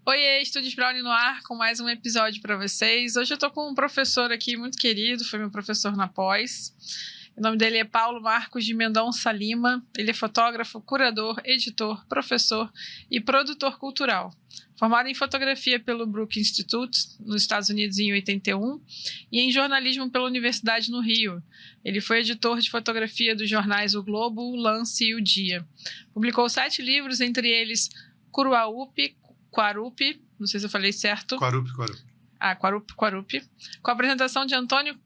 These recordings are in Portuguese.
Oiê, Estúdios Brownie no ar, com mais um episódio para vocês. Hoje eu tô com um professor aqui muito querido, foi meu professor na pós. O nome dele é Paulo Marcos de Mendonça Lima. Ele é fotógrafo, curador, editor, professor e produtor cultural. Formado em fotografia pelo Brookings Institute, nos Estados Unidos, em 81, e em jornalismo pela Universidade no Rio. Ele foi editor de fotografia dos jornais O Globo, o Lance e o Dia. Publicou 7 livros, entre eles Quarupi, não sei se eu falei certo. Quarupi. Quarupi, com a apresentação de Antônio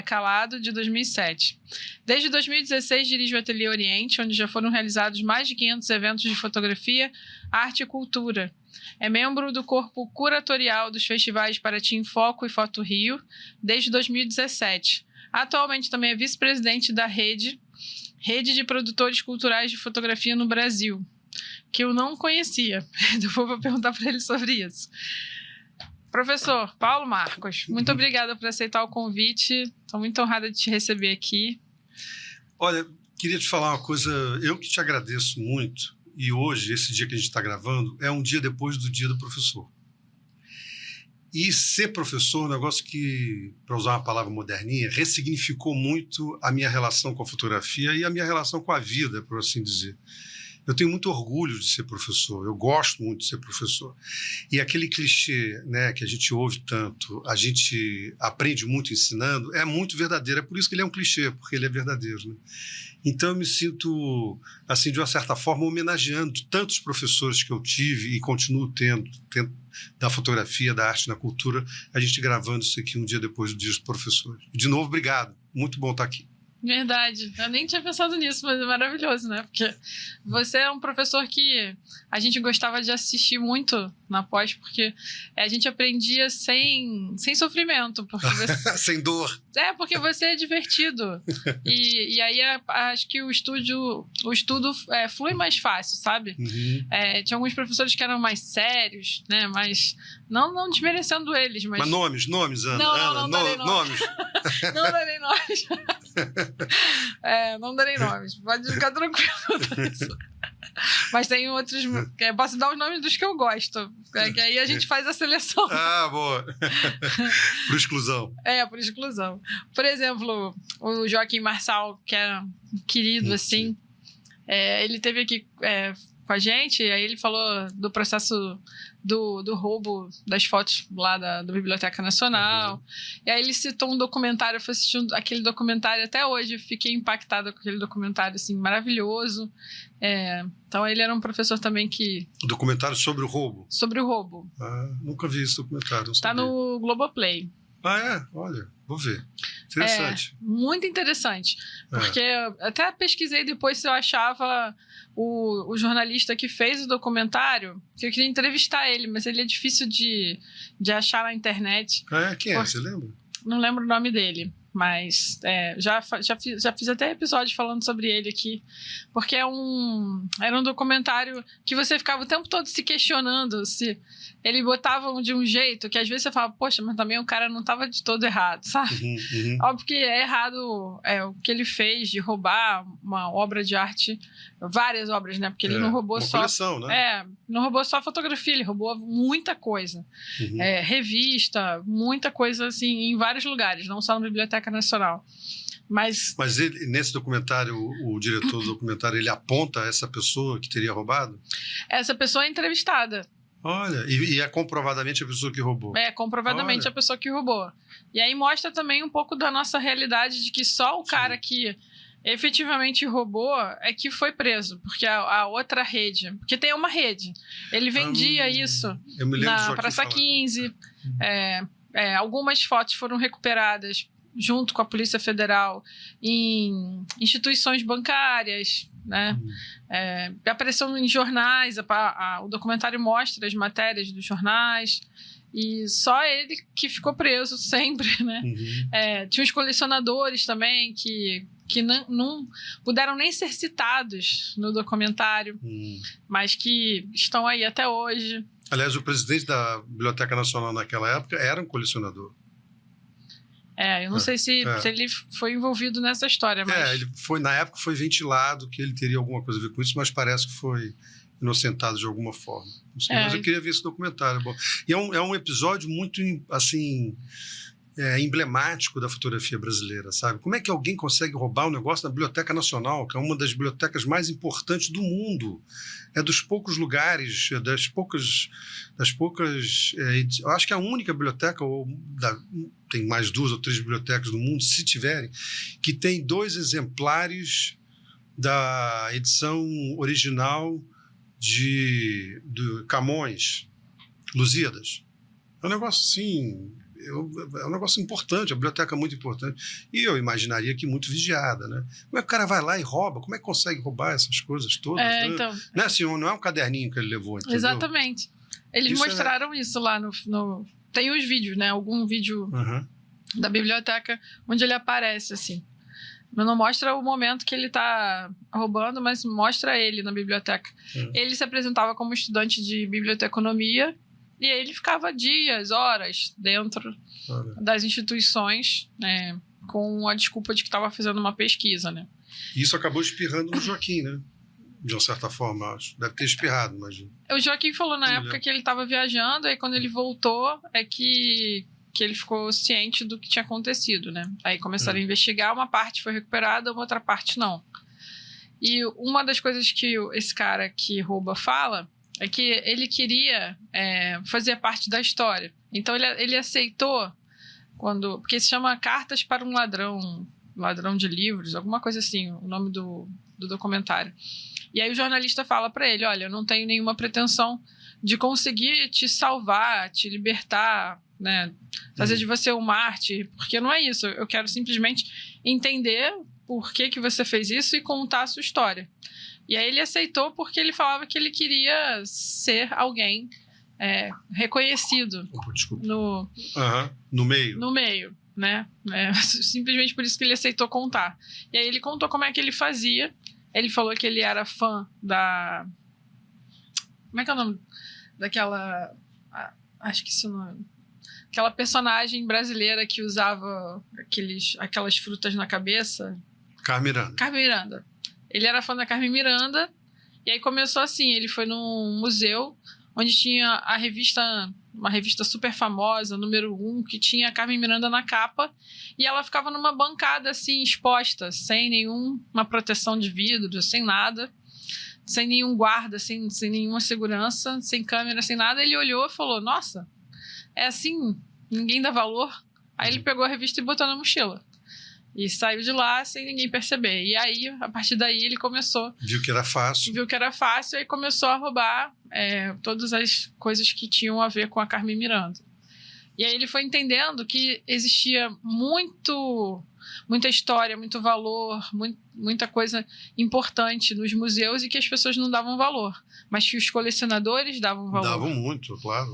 Calado, de 2007. Desde 2016 dirige o Ateliê Oriente, onde já foram realizados mais de 500 eventos de fotografia, arte e cultura. É membro do corpo curatorial dos festivais Paraty em Foco e Foto Rio, desde 2017. Atualmente também é vice-presidente da Rede de Produtores Culturais de Fotografia no Brasil, que eu não conhecia. Depois vou perguntar para ele sobre isso. Professor Paulo Marcos, muito obrigada por aceitar o convite. Estou muito honrada de te receber aqui. Olha, queria te falar uma coisa. Eu que te agradeço muito. E hoje, esse dia que a gente está gravando, é um dia depois do dia do professor. E ser professor é um negócio que, para usar uma palavra moderninha, ressignificou muito a minha relação com a fotografia e a minha relação com a vida, por assim dizer. Eu tenho muito orgulho de ser professor, eu gosto muito de ser professor. E aquele clichê, né, que a gente ouve tanto, a gente aprende muito ensinando, é muito verdadeiro. É por isso que ele é um clichê, porque ele é verdadeiro, né? Então eu me sinto, assim, de uma certa forma, homenageando tantos professores que eu tive e continuo tendo da fotografia, da arte, na cultura, a gente gravando isso aqui um dia depois do dia dos professores. De novo, obrigado. Muito bom estar aqui. Verdade, eu nem tinha pensado nisso, mas é maravilhoso, né? Porque você é um professor que a gente gostava de assistir muito na pós, porque a gente aprendia sem sofrimento. Porque você... Sem dor. Porque você é divertido. E aí acho que o estudo flui mais fácil, sabe? Uhum. Tinha alguns professores que eram mais sérios, né? Mas não desmerecendo eles. Mas nomes, Ana. Não darei nomes. Não darei nomes. Não darei nomes. Pode ficar tranquilo disso. Mas tem outros. Posso dar os nomes dos que eu gosto. Que aí a gente faz a seleção. Ah, boa. Por exclusão. Por exclusão. Por exemplo, o Joaquim Marçal, que é querido, assim. Ele esteve aqui com a gente, e aí ele falou do processo do roubo das fotos lá da Biblioteca Nacional. E aí ele citou um documentário, eu fui assistindo aquele documentário até hoje, eu fiquei impactada com aquele documentário, assim, maravilhoso. Então ele era um professor também que... Documentário sobre o roubo? Sobre o roubo. Nunca vi esse documentário. Tá no Globoplay. Olha, vou ver. Interessante. Muito interessante. Porque eu até pesquisei depois se eu achava o jornalista que fez o documentário, que eu queria entrevistar ele, mas ele é difícil de achar na internet. Quem é? Você lembra? Não lembro o nome dele, mas já fiz até episódio falando sobre ele aqui, porque era um documentário que você ficava o tempo todo se questionando se ele botava de um jeito que às vezes você fala, poxa, mas também o cara não estava de todo errado, sabe? Uhum. Óbvio que é errado o que ele fez de roubar uma obra de arte, várias obras, né? Porque ele não roubou só... coleção, né? Não roubou só fotografia, ele roubou muita coisa. Uhum. Revista, muita coisa, assim, em vários lugares, não só na Biblioteca Nacional. Mas ele, nesse documentário, o diretor do documentário, ele aponta essa pessoa que teria roubado? Essa pessoa é entrevistada. Olha, e é comprovadamente a pessoa que roubou. Comprovadamente a pessoa que roubou. E aí mostra também um pouco da nossa realidade de que só o cara que efetivamente roubou é que foi preso, porque a outra rede... Porque tem uma rede. Ele vendia isso na Praça 15. Algumas fotos foram recuperadas junto com a Polícia Federal em instituições bancárias, né? Apareceu em jornais, o documentário mostra as matérias dos jornais, e só ele que ficou preso sempre, né? Uhum. Tinha os colecionadores também que não puderam nem ser citados no documentário, mas que estão aí até hoje. Aliás, o presidente da Biblioteca Nacional naquela época era um colecionador. Eu não sei se ele foi envolvido nessa história, mas... Na época foi ventilado que ele teria alguma coisa a ver com isso, mas parece que foi inocentado de alguma forma. Não sei, mas eu queria ver esse documentário. Bom, e é um episódio muito, assim, emblemático da fotografia brasileira, sabe? Como é que alguém consegue roubar um negócio da Biblioteca Nacional, que é uma das bibliotecas mais importantes do mundo? É dos poucos lugares, das poucas eu acho que é a única biblioteca, tem mais 2 ou 3 bibliotecas no mundo, se tiverem, que tem 2 exemplares da edição original de Camões, Lusíadas. É um negócio assim, é um negócio importante, a biblioteca é muito importante. E eu imaginaria que muito vigiada, né? Como é que o cara vai lá e rouba? Como é que consegue roubar essas coisas todas? Né? Então... Não é assim, não é um caderninho que ele levou, entendeu? Exatamente. Eles mostraram isso lá no... Tem os vídeos, né? Algum vídeo da biblioteca onde ele aparece, assim. Mas não mostra o momento que ele está roubando, mas mostra ele na biblioteca. Ele se apresentava como estudante de biblioteconomia e aí ele ficava dias, horas dentro das instituições, né, com a desculpa de que estava fazendo uma pesquisa, né? E isso acabou espirrando no Joaquim, né? De uma certa forma, acho. Deve ter espirrado, imagino. O Joaquim falou na época que ele estava viajando, aí quando ele voltou é que ele ficou ciente do que tinha acontecido, né? Aí começaram a investigar, uma parte foi recuperada, uma outra parte não. E uma das coisas que esse cara que rouba fala é que ele queria fazer parte da história. Então ele aceitou porque se chama Cartas para um Ladrão de Livros, alguma coisa assim, o nome do documentário. E aí o jornalista fala para ele, olha, eu não tenho nenhuma pretensão de conseguir te salvar, te libertar, né, fazer de você um mártir, porque não é isso, eu quero simplesmente entender por que você fez isso e contar a sua história. E aí ele aceitou porque ele falava que ele queria ser alguém reconhecido no meio, né? Simplesmente por isso que ele aceitou contar. E aí ele contou como é que ele fazia. Ele falou que ele era fã da... Como é que é o nome? Daquela... Acho que isso não... Aquela personagem brasileira que usava aquelas frutas na cabeça. Carmen Miranda. Ele era fã da Carmen Miranda. E aí começou assim, ele foi num museu onde tinha uma revista super famosa, número 1, que tinha a Carmen Miranda na capa. E ela ficava numa bancada assim, exposta, sem nenhuma proteção de vidro, sem nada. Sem nenhum guarda, sem nenhuma segurança, sem câmera, sem nada. Ele olhou e falou, nossa... É assim, ninguém dá valor. Aí ele pegou a revista e botou na mochila. E saiu de lá sem ninguém perceber. E aí, a partir daí, ele começou... Viu que era fácil. E começou a roubar todas as coisas que tinham a ver com a Carmen Miranda. E aí ele foi entendendo que existia muita história, muito valor, muita coisa importante nos museus e que as pessoas não davam valor. Mas que os colecionadores davam valor. Davam muito, claro.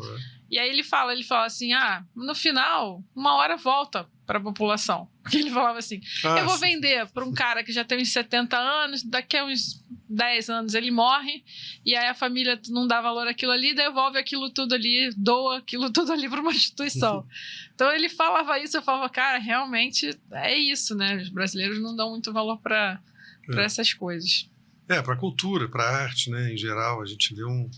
E aí ele fala assim, no final, uma hora volta para a população. Porque ele falava assim, eu vou vender para um cara que já tem uns 70 anos, daqui a uns 10 anos ele morre, e aí a família não dá valor àquilo ali, devolve aquilo tudo ali, doa aquilo tudo ali para uma instituição. Então ele falava isso, eu falava, cara, realmente é isso, né? Os brasileiros não dão muito valor para essas coisas. Para a cultura, para a arte, né? Em geral, a gente vê um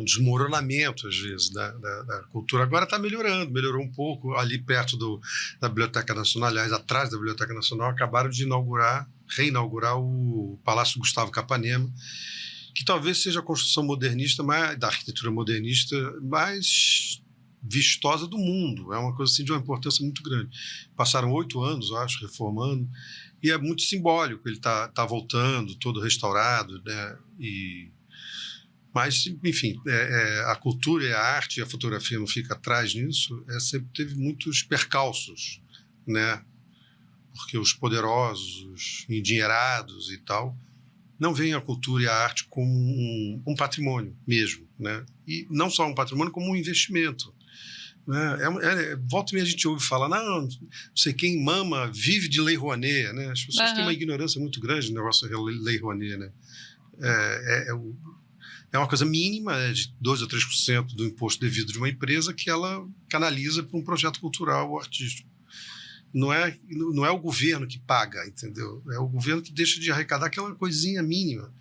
desmoronamento, às vezes, da cultura. Agora está melhorou um pouco. Ali perto da Biblioteca Nacional, aliás, atrás da Biblioteca Nacional, acabaram de reinaugurar o Palácio Gustavo Capanema, que talvez seja a construção modernista, da arquitetura modernista mais vistosa do mundo. É uma coisa assim, de uma importância muito grande. Passaram 8 anos, eu acho, reformando, e é muito simbólico. Ele tá voltando, todo restaurado, né? Mas, enfim, a cultura e a arte e a fotografia não fica atrás nisso. Sempre teve muitos percalços, né? Porque os poderosos, endinheirados e tal, não veem a cultura e a arte como um patrimônio mesmo, né? E não só um patrimônio, como um investimento. Né? Volta e meia a gente ouve falar, não sei quem mama vive de Lei Rouanet, né? As pessoas têm uma ignorância muito grande no negócio da Lei Rouanet, né? É uma coisa mínima, de 2% ou 3% do imposto devido de uma empresa que ela canaliza para um projeto cultural ou artístico. Não é o governo que paga, entendeu? É o governo que deixa de arrecadar aquela coisinha mínima.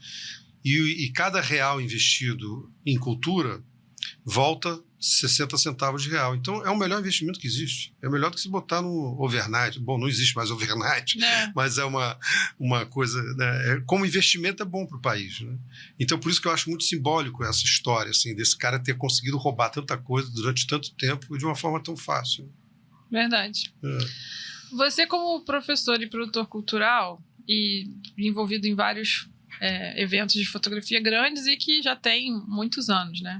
E cada real investido em cultura volta 60 centavos de real. Então, é o melhor investimento que existe. É melhor do que se botar no overnight. Bom, não existe mais overnight, mas é uma coisa... Né? Como investimento é bom para o país. Né? Então, por isso que eu acho muito simbólico essa história, assim, desse cara ter conseguido roubar tanta coisa durante tanto tempo de uma forma tão fácil. Verdade. Você, como professor e produtor cultural e envolvido em vários eventos de fotografia grandes e que já tem muitos anos, né?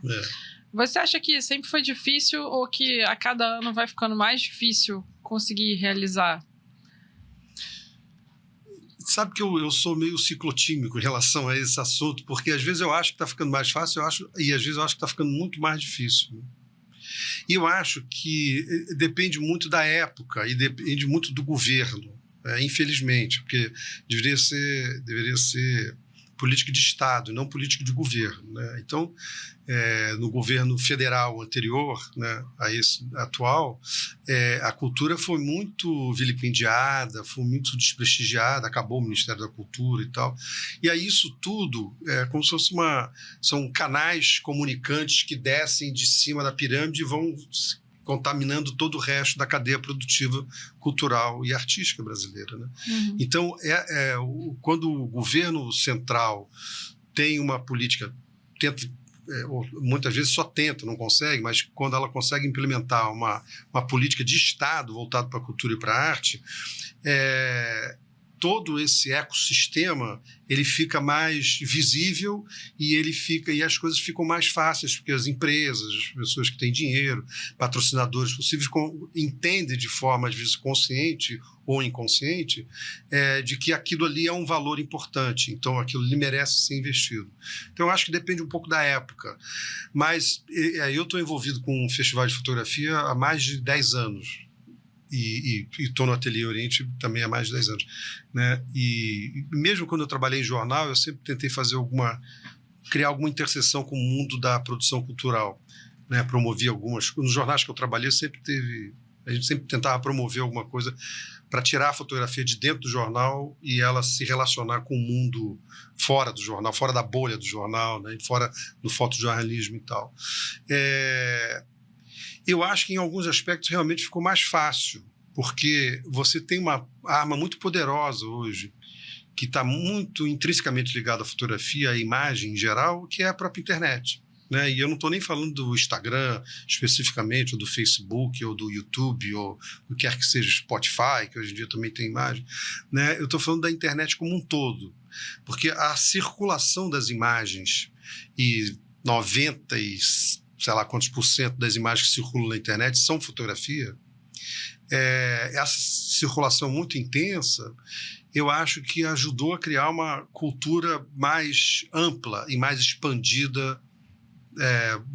Você acha que sempre foi difícil ou que a cada ano vai ficando mais difícil conseguir realizar? Sabe que eu sou meio ciclotímico em relação a esse assunto, porque às vezes eu acho que está ficando mais fácil, e às vezes eu acho que está ficando muito mais difícil. Né? E eu acho que depende muito da época e depende muito do governo, infelizmente, porque deveria ser política de Estado, não política de governo. Né? Então, no governo federal anterior, né, a esse atual, a cultura foi muito vilipendiada, foi muito desprestigiada, acabou o Ministério da Cultura e tal. E aí isso tudo é como se fosse são canais comunicantes que descem de cima da pirâmide e vão contaminando todo o resto da cadeia produtiva cultural e artística brasileira. Né? Então, quando o governo central tem uma política, muitas vezes só tenta, não consegue, mas quando ela consegue implementar uma política de Estado voltada para a cultura e para a arte, todo esse ecossistema ele fica mais visível e as coisas ficam mais fáceis, porque as empresas, as pessoas que têm dinheiro, patrocinadores possíveis, entendem de forma, às vezes, consciente ou inconsciente, de que aquilo ali é um valor importante, então aquilo ali merece ser investido. Então, eu acho que depende um pouco da época. Mas eu estou envolvido com um festival de fotografia há mais de 10 anos. E estou no Ateliê Oriente também há mais de 10 anos. Né? E mesmo quando eu trabalhei em jornal, eu sempre tentei criar alguma interseção com o mundo da produção cultural. Né? Promovi nos jornais que eu trabalhei, a gente sempre tentava promover alguma coisa para tirar a fotografia de dentro do jornal e ela se relacionar com o mundo fora do jornal, fora da bolha do jornal, né? Fora do fotojornalismo e tal. Eu acho que em alguns aspectos realmente ficou mais fácil, porque você tem uma arma muito poderosa hoje, que está muito intrinsecamente ligada à fotografia, à imagem em geral, que é a própria internet. Né? E eu não estou nem falando do Instagram especificamente, ou do Facebook, ou do YouTube, ou o que quer que seja, Spotify, que hoje em dia também tem imagem. Né? Eu estou falando da internet como um todo, porque a circulação das imagens e 90 e sei lá quantos % das imagens que circulam na internet são fotografia, essa circulação muito intensa, eu acho que ajudou a criar uma cultura mais ampla e mais expandida,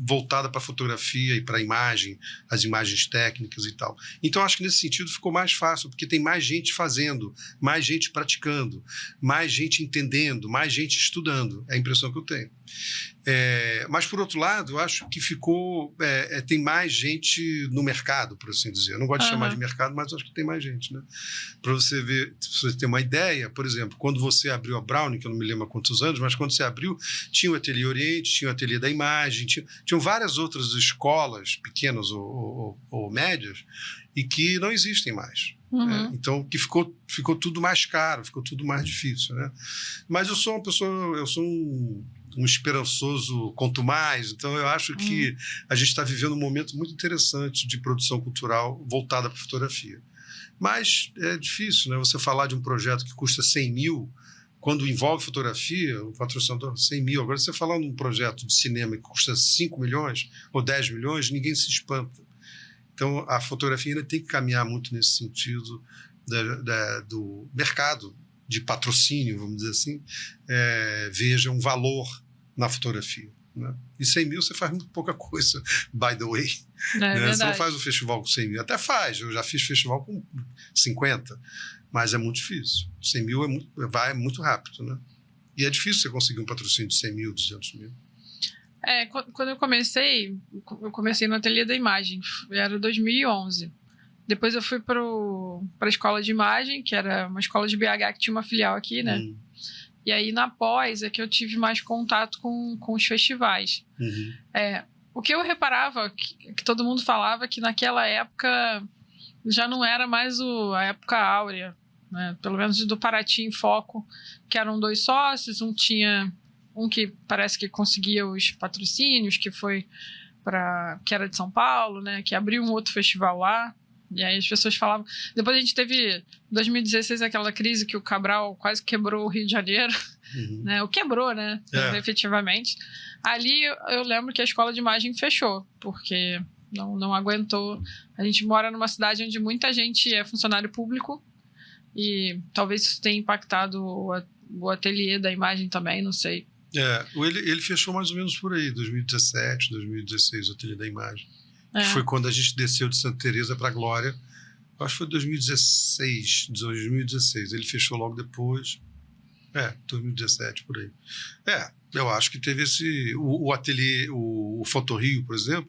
voltada para a fotografia e para a imagem, as imagens técnicas e tal. Então, acho que nesse sentido ficou mais fácil, porque tem mais gente fazendo, mais gente praticando, mais gente entendendo, mais gente estudando. É a impressão que eu tenho. Mas, por outro lado, eu acho que tem mais gente no mercado, por assim dizer. Eu não gosto de chamar de mercado, mas acho que tem mais gente. Né? Para você ver, se você ter uma ideia, por exemplo, quando você abriu a Browning, que eu não me lembro há quantos anos, mas quando você abriu, tinha o Ateliê Oriente, tinha o Ateliê da Imagem, tinham várias outras escolas, pequenas ou médias, e que não existem mais. Então, que ficou tudo mais caro, ficou tudo mais difícil. Né? Mas eu sou um esperançoso quanto mais, então eu acho que a gente está vivendo um momento muito interessante de produção cultural voltada para a fotografia. Mas é difícil, né? Você falar de um projeto que custa 100 mil, quando envolve fotografia, o patrocinador 100 mil. Agora, você falar num projeto de cinema que custa 5 milhões ou 10 milhões, ninguém se espanta. Então, a fotografia ainda tem que caminhar muito nesse sentido do mercado de patrocínio, vamos dizer assim, veja um valor na fotografia. Né? E 100 mil você faz muito pouca coisa, by the way. Né? Você não faz um festival com 100 mil. Até faz, eu já fiz festival com 50, mas é muito difícil. 100 mil vai muito rápido. Né? E é difícil você conseguir um patrocínio de 100 mil, 200 mil. Quando eu comecei no Ateliê da Imagem, era 2011. Depois eu fui para a escola de imagem, que era uma escola de BH que tinha uma filial aqui, né? E aí, na pós, é que eu tive mais contato com os festivais. Uhum. O que eu reparava, que todo mundo falava, que naquela época já não era mais a época áurea, né? Pelo menos do Paraty em Foco, que eram 2 sócios, um que parece que conseguia os patrocínios, que era de São Paulo, né? Que abriu um outro festival lá. E aí as pessoas falavam... Depois a gente teve, em 2016, aquela crise que o Cabral quase quebrou o Rio de Janeiro. Uhum. Né? O quebrou, né? Efetivamente. Ali eu lembro que a escola de imagem fechou, porque não aguentou. A gente mora numa cidade onde muita gente é funcionário público e talvez isso tenha impactado o ateliê da imagem também, não sei. Ele fechou mais ou menos por aí, 2017, 2016, o ateliê da imagem. Que foi quando a gente desceu de Santa Teresa para Glória. Acho que foi 2016. Ele fechou logo depois. 2017, por aí. Eu acho que teve o ateliê, o Fotorrio, por exemplo,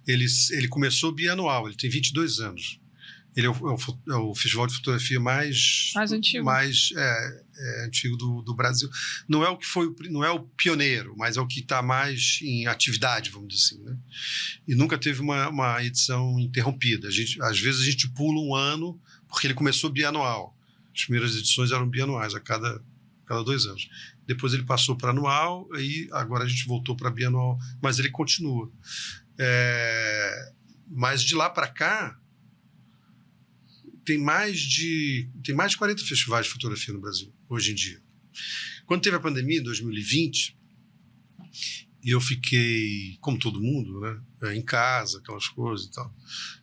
ele começou bianual, ele tem 22 anos. Ele é o festival de fotografia mais antigo, antigo do Brasil. Não é o pioneiro, mas é o que está mais em atividade, vamos dizer assim, né? E nunca teve uma edição interrompida. Às vezes a gente pula um ano, porque ele começou bianual. As primeiras edições eram bianuais, a cada 2 anos. Depois ele passou para anual, e agora a gente voltou para bianual, mas ele continua. Mas de lá para cá, tem mais de 40 festivais de fotografia no Brasil, hoje em dia. Quando teve a pandemia, em 2020, e eu fiquei, como todo mundo, né, em casa, aquelas coisas e tal,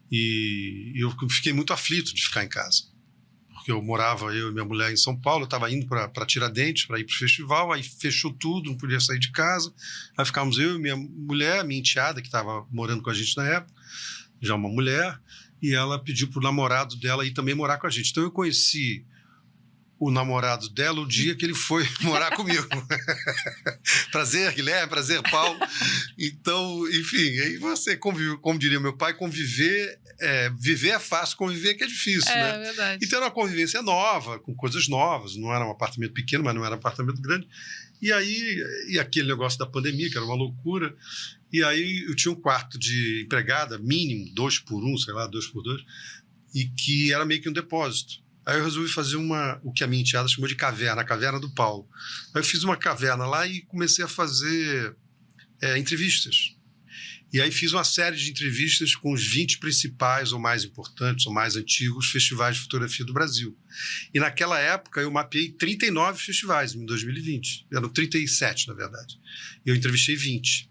e eu fiquei muito aflito de ficar em casa. Porque eu e minha mulher em São Paulo, eu estava indo para Tiradentes, para ir para o festival, aí fechou tudo, não podia sair de casa, aí ficávamos eu e minha mulher, minha enteada, que estava morando com a gente na época, já uma mulher, e ela pediu para o namorado dela ir também morar com a gente. Então eu conheci o namorado dela o dia que ele foi morar comigo. Prazer, Guilherme, prazer, Paulo. Então, enfim, aí você convive, como diria meu pai, viver é fácil, conviver que é difícil, né? É verdade. Então era uma convivência nova, com coisas novas, não era um apartamento pequeno, mas não era um apartamento grande. E aí, aquele negócio da pandemia, que era uma loucura, e aí eu tinha um quarto de empregada mínimo, 2 por 1, sei lá, 2 por 2, e que era meio que um depósito. Aí eu resolvi fazer o que a minha enteada chamou de caverna, a caverna do Paulo. Aí eu fiz uma caverna lá e comecei a fazer entrevistas. E aí fiz uma série de entrevistas com os 20 principais ou mais importantes ou mais antigos festivais de fotografia do Brasil. E naquela época eu mapeei 39 festivais em 2020. Eram 37, na verdade. Eu entrevistei 20.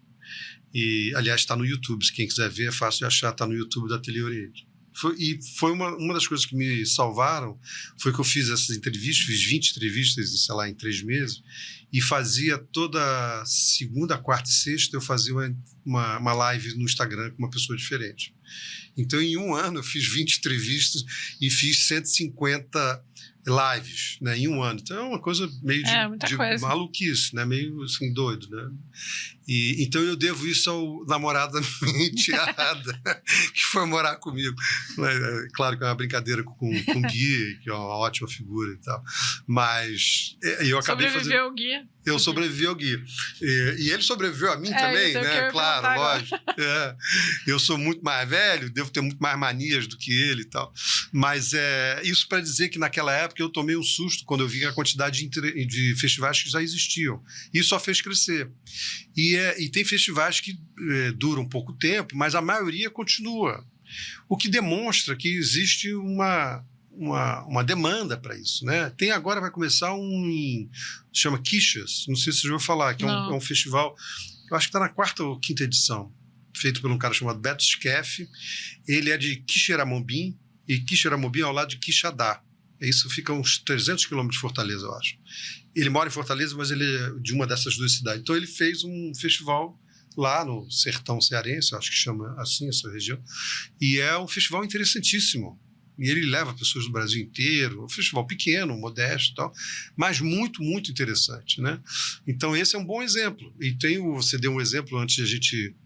E, aliás, está no YouTube. Se quem quiser ver, é fácil de achar. Está no YouTube da Ateliê Oriente. Foi uma das coisas que me salvaram, foi que eu fiz essas entrevistas, fiz 20 entrevistas, sei lá, em 3 meses, e fazia toda segunda, quarta e sexta, eu fazia uma live no Instagram com uma pessoa diferente. Então, em um ano, eu fiz 20 entrevistas e fiz 150 lives, né, em um ano. Então, é uma coisa meio de maluquice, né, meio assim, doido, né? E, então, eu devo isso ao namorado da minha enteada, que foi morar comigo. Claro que é uma brincadeira com o Gui, que é uma ótima figura e tal. Mas eu acabei Sobreviveu o Gui. Eu sobrevivi ao Gui. E ele sobreviveu a mim também, né? Claro, lógico. Eu sou muito mais velho, devo ter muito mais manias do que ele e tal. Mas isso para dizer que naquela época eu tomei um susto quando eu vi a quantidade de festivais que já existiam. Isso só fez crescer. E tem festivais que duram pouco tempo, mas a maioria continua. O que demonstra que existe uma demanda para isso, né? Agora vai começar chama Quixas, não sei se você já ouviu falar, que é um festival, eu acho que está na 4ª ou 5ª edição, feito por um cara chamado Beto Skeff. Ele é de Quixeramobim, e Quixeramobim é ao lado de Quixadá. Isso fica uns 300 quilômetros de Fortaleza, eu acho. Ele mora em Fortaleza, mas ele é de uma dessas 2 cidades. Então ele fez um festival lá no sertão cearense, eu acho que chama assim essa região, e é um festival interessantíssimo. E ele leva pessoas do Brasil inteiro, um festival pequeno, modesto e tal, mas muito, muito interessante, né? Então esse é um bom exemplo. E você deu um exemplo antes de a gente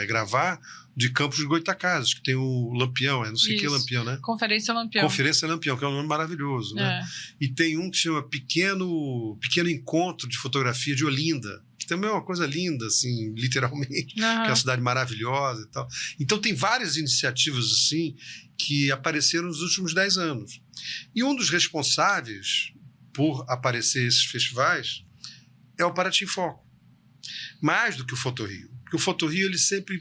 gravar, de Campos de Goytacazes, que tem o Lampião, não sei o que é Lampião, né? Conferência Lampião. Conferência Lampião, que é um nome maravilhoso, né? E tem um que chama Pequeno Encontro de Fotografia de Olinda, que também é uma coisa linda, assim, literalmente, que é uma cidade maravilhosa e tal. Então tem várias iniciativas assim que apareceram nos últimos 10 anos. E um dos responsáveis por aparecer esses festivais é o Paraty em Foco. Mais do que o Fotorrio. Porque o Fotorrio, ele sempre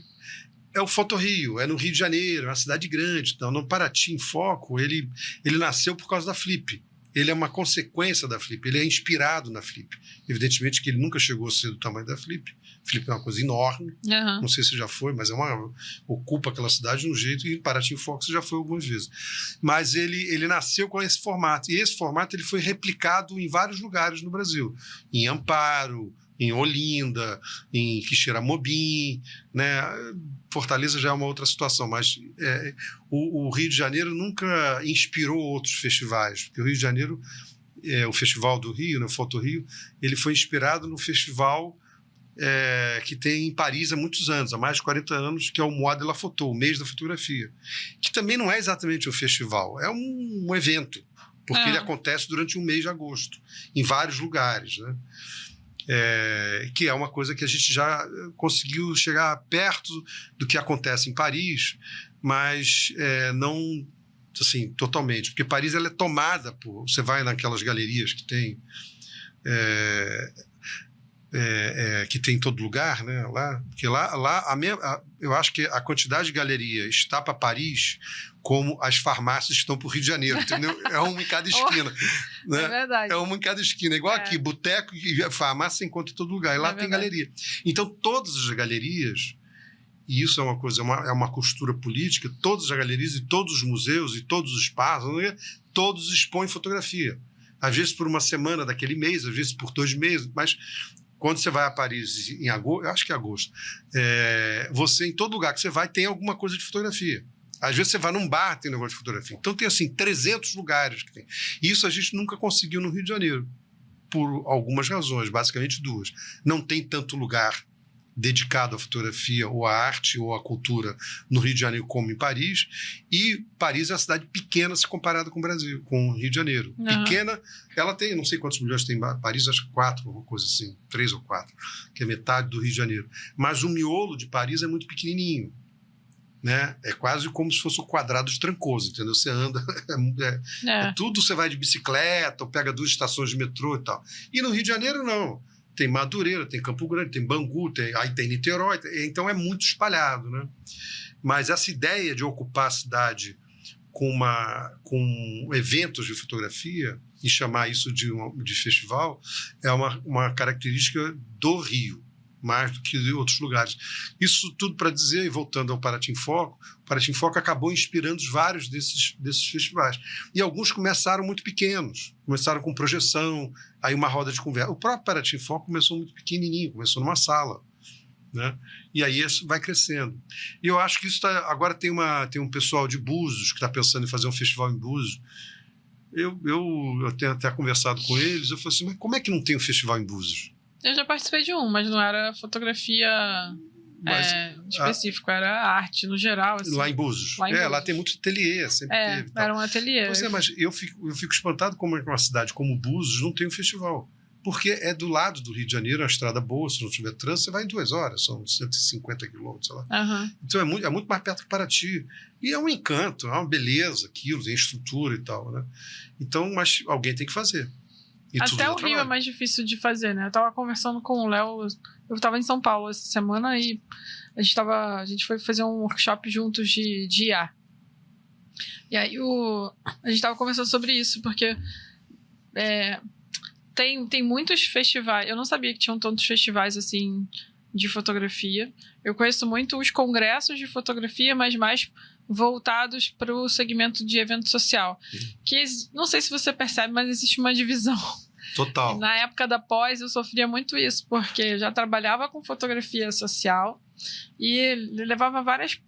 é o Fotorrio, é no Rio de Janeiro, é uma cidade grande. Então, no Paraty em Foco, ele nasceu por causa da Flip. Ele é uma consequência da Flip, ele é inspirado na Flip. Evidentemente que ele nunca chegou a ser do tamanho da Flip. Flip é uma coisa enorme, não sei se já foi, mas ocupa aquela cidade de um jeito, e em Paraty em Foco você já foi algumas vezes. Mas ele nasceu com esse formato, e esse formato ele foi replicado em vários lugares no Brasil. Em Amparo, em Olinda, em Quixeramobim, né? Fortaleza já é uma outra situação, mas o Rio de Janeiro nunca inspirou outros festivais, porque o Rio de Janeiro, o Festival do Rio, né, o Foto Rio, ele foi inspirado no festival que tem em Paris há muitos anos, há mais de 40 anos, que é o Mois de la Photo, o mês da fotografia, que também não é exatamente um festival, é um evento, porque ele acontece durante um mês de agosto, em vários lugares, né? Que é uma coisa que a gente já conseguiu chegar perto do que acontece em Paris, mas não assim, totalmente, porque Paris ela é tomada por... Você vai naquelas galerias que tem em todo lugar, né? Porque eu acho que a quantidade de galeria está para Paris como as farmácias estão para o Rio de Janeiro, entendeu? É uma em cada esquina. Né? É verdade. É uma em cada esquina. Igual aqui, boteco e farmácia você encontra em todo lugar. E lá tem galeria. Então, todas as galerias, e isso é uma coisa, é uma costura política, todas as galerias e todos os museus e todos os espaços, todos expõem fotografia. Às vezes por uma semana daquele mês, às vezes por 2 meses, mas... Quando você vai a Paris em agosto, eu acho que é agosto, você, em todo lugar que você vai, tem alguma coisa de fotografia. Às vezes você vai num bar, tem negócio de fotografia. Então tem, assim, 300 lugares que tem. E isso a gente nunca conseguiu no Rio de Janeiro, por algumas razões, basicamente 2. Não tem tanto lugar dedicado à fotografia ou à arte ou à cultura no Rio de Janeiro como em Paris, e Paris é uma cidade pequena se comparada com o Brasil, com o Rio de Janeiro. Pequena, ela tem, não sei quantos milhões tem Paris, acho que 4, uma coisa assim, 3 ou 4, que é metade do Rio de Janeiro. Mas o miolo de Paris é muito pequenininho, né? É quase como se fosse o quadrado de Trancoso, entendeu? Você anda, tudo você vai de bicicleta, ou pega 2 estações de metrô e tal. E no Rio de Janeiro, não. Tem Madureira, tem Campo Grande, tem Bangu, aí tem Niterói, então é muito espalhado, né? Mas essa ideia de ocupar a cidade com eventos de fotografia e chamar isso de festival é uma característica do Rio, mais do que de outros lugares. Isso tudo para dizer, e voltando ao Paraty em Foco, o Paraty em Foco acabou inspirando vários desses festivais. E alguns começaram muito pequenos, começaram com projeção, aí uma roda de conversa. O próprio Paraty em Foco começou muito pequenininho, começou numa sala, né? E aí isso vai crescendo. E eu acho que isso agora tem um pessoal de Búzios que está pensando em fazer um festival em Búzios. Eu tenho até conversado com eles, eu falei assim, mas como é que não tem um festival em Búzios? Eu já participei de um, mas não era fotografia específico, era arte no geral. Assim. Lá em Búzios. Lá tem muito ateliê, sempre teve. Era um ateliê. Mas eu fico espantado como uma cidade como Búzios não tem um festival. Porque é do lado do Rio de Janeiro, uma estrada boa, se não tiver trânsito, você vai em 2 horas, são 150 quilômetros, sei lá. Então é muito mais perto que Paraty. E é um encanto, é uma beleza aquilo, tem estrutura e tal, né? Então, mas alguém tem que fazer. Até o Rio é mais difícil de fazer, né? Eu tava conversando com o Léo, eu tava em São Paulo essa semana e a gente foi fazer um workshop juntos de IA. E aí a gente tava conversando sobre isso, porque tem muitos festivais, eu não sabia que tinham tantos festivais assim de fotografia. Eu conheço muito os congressos de fotografia, mas mais voltados para o segmento de evento social. Que não sei se você percebe, mas existe uma divisão Total. E na época da pós, eu sofria muito isso, porque eu já trabalhava com fotografia social e levava várias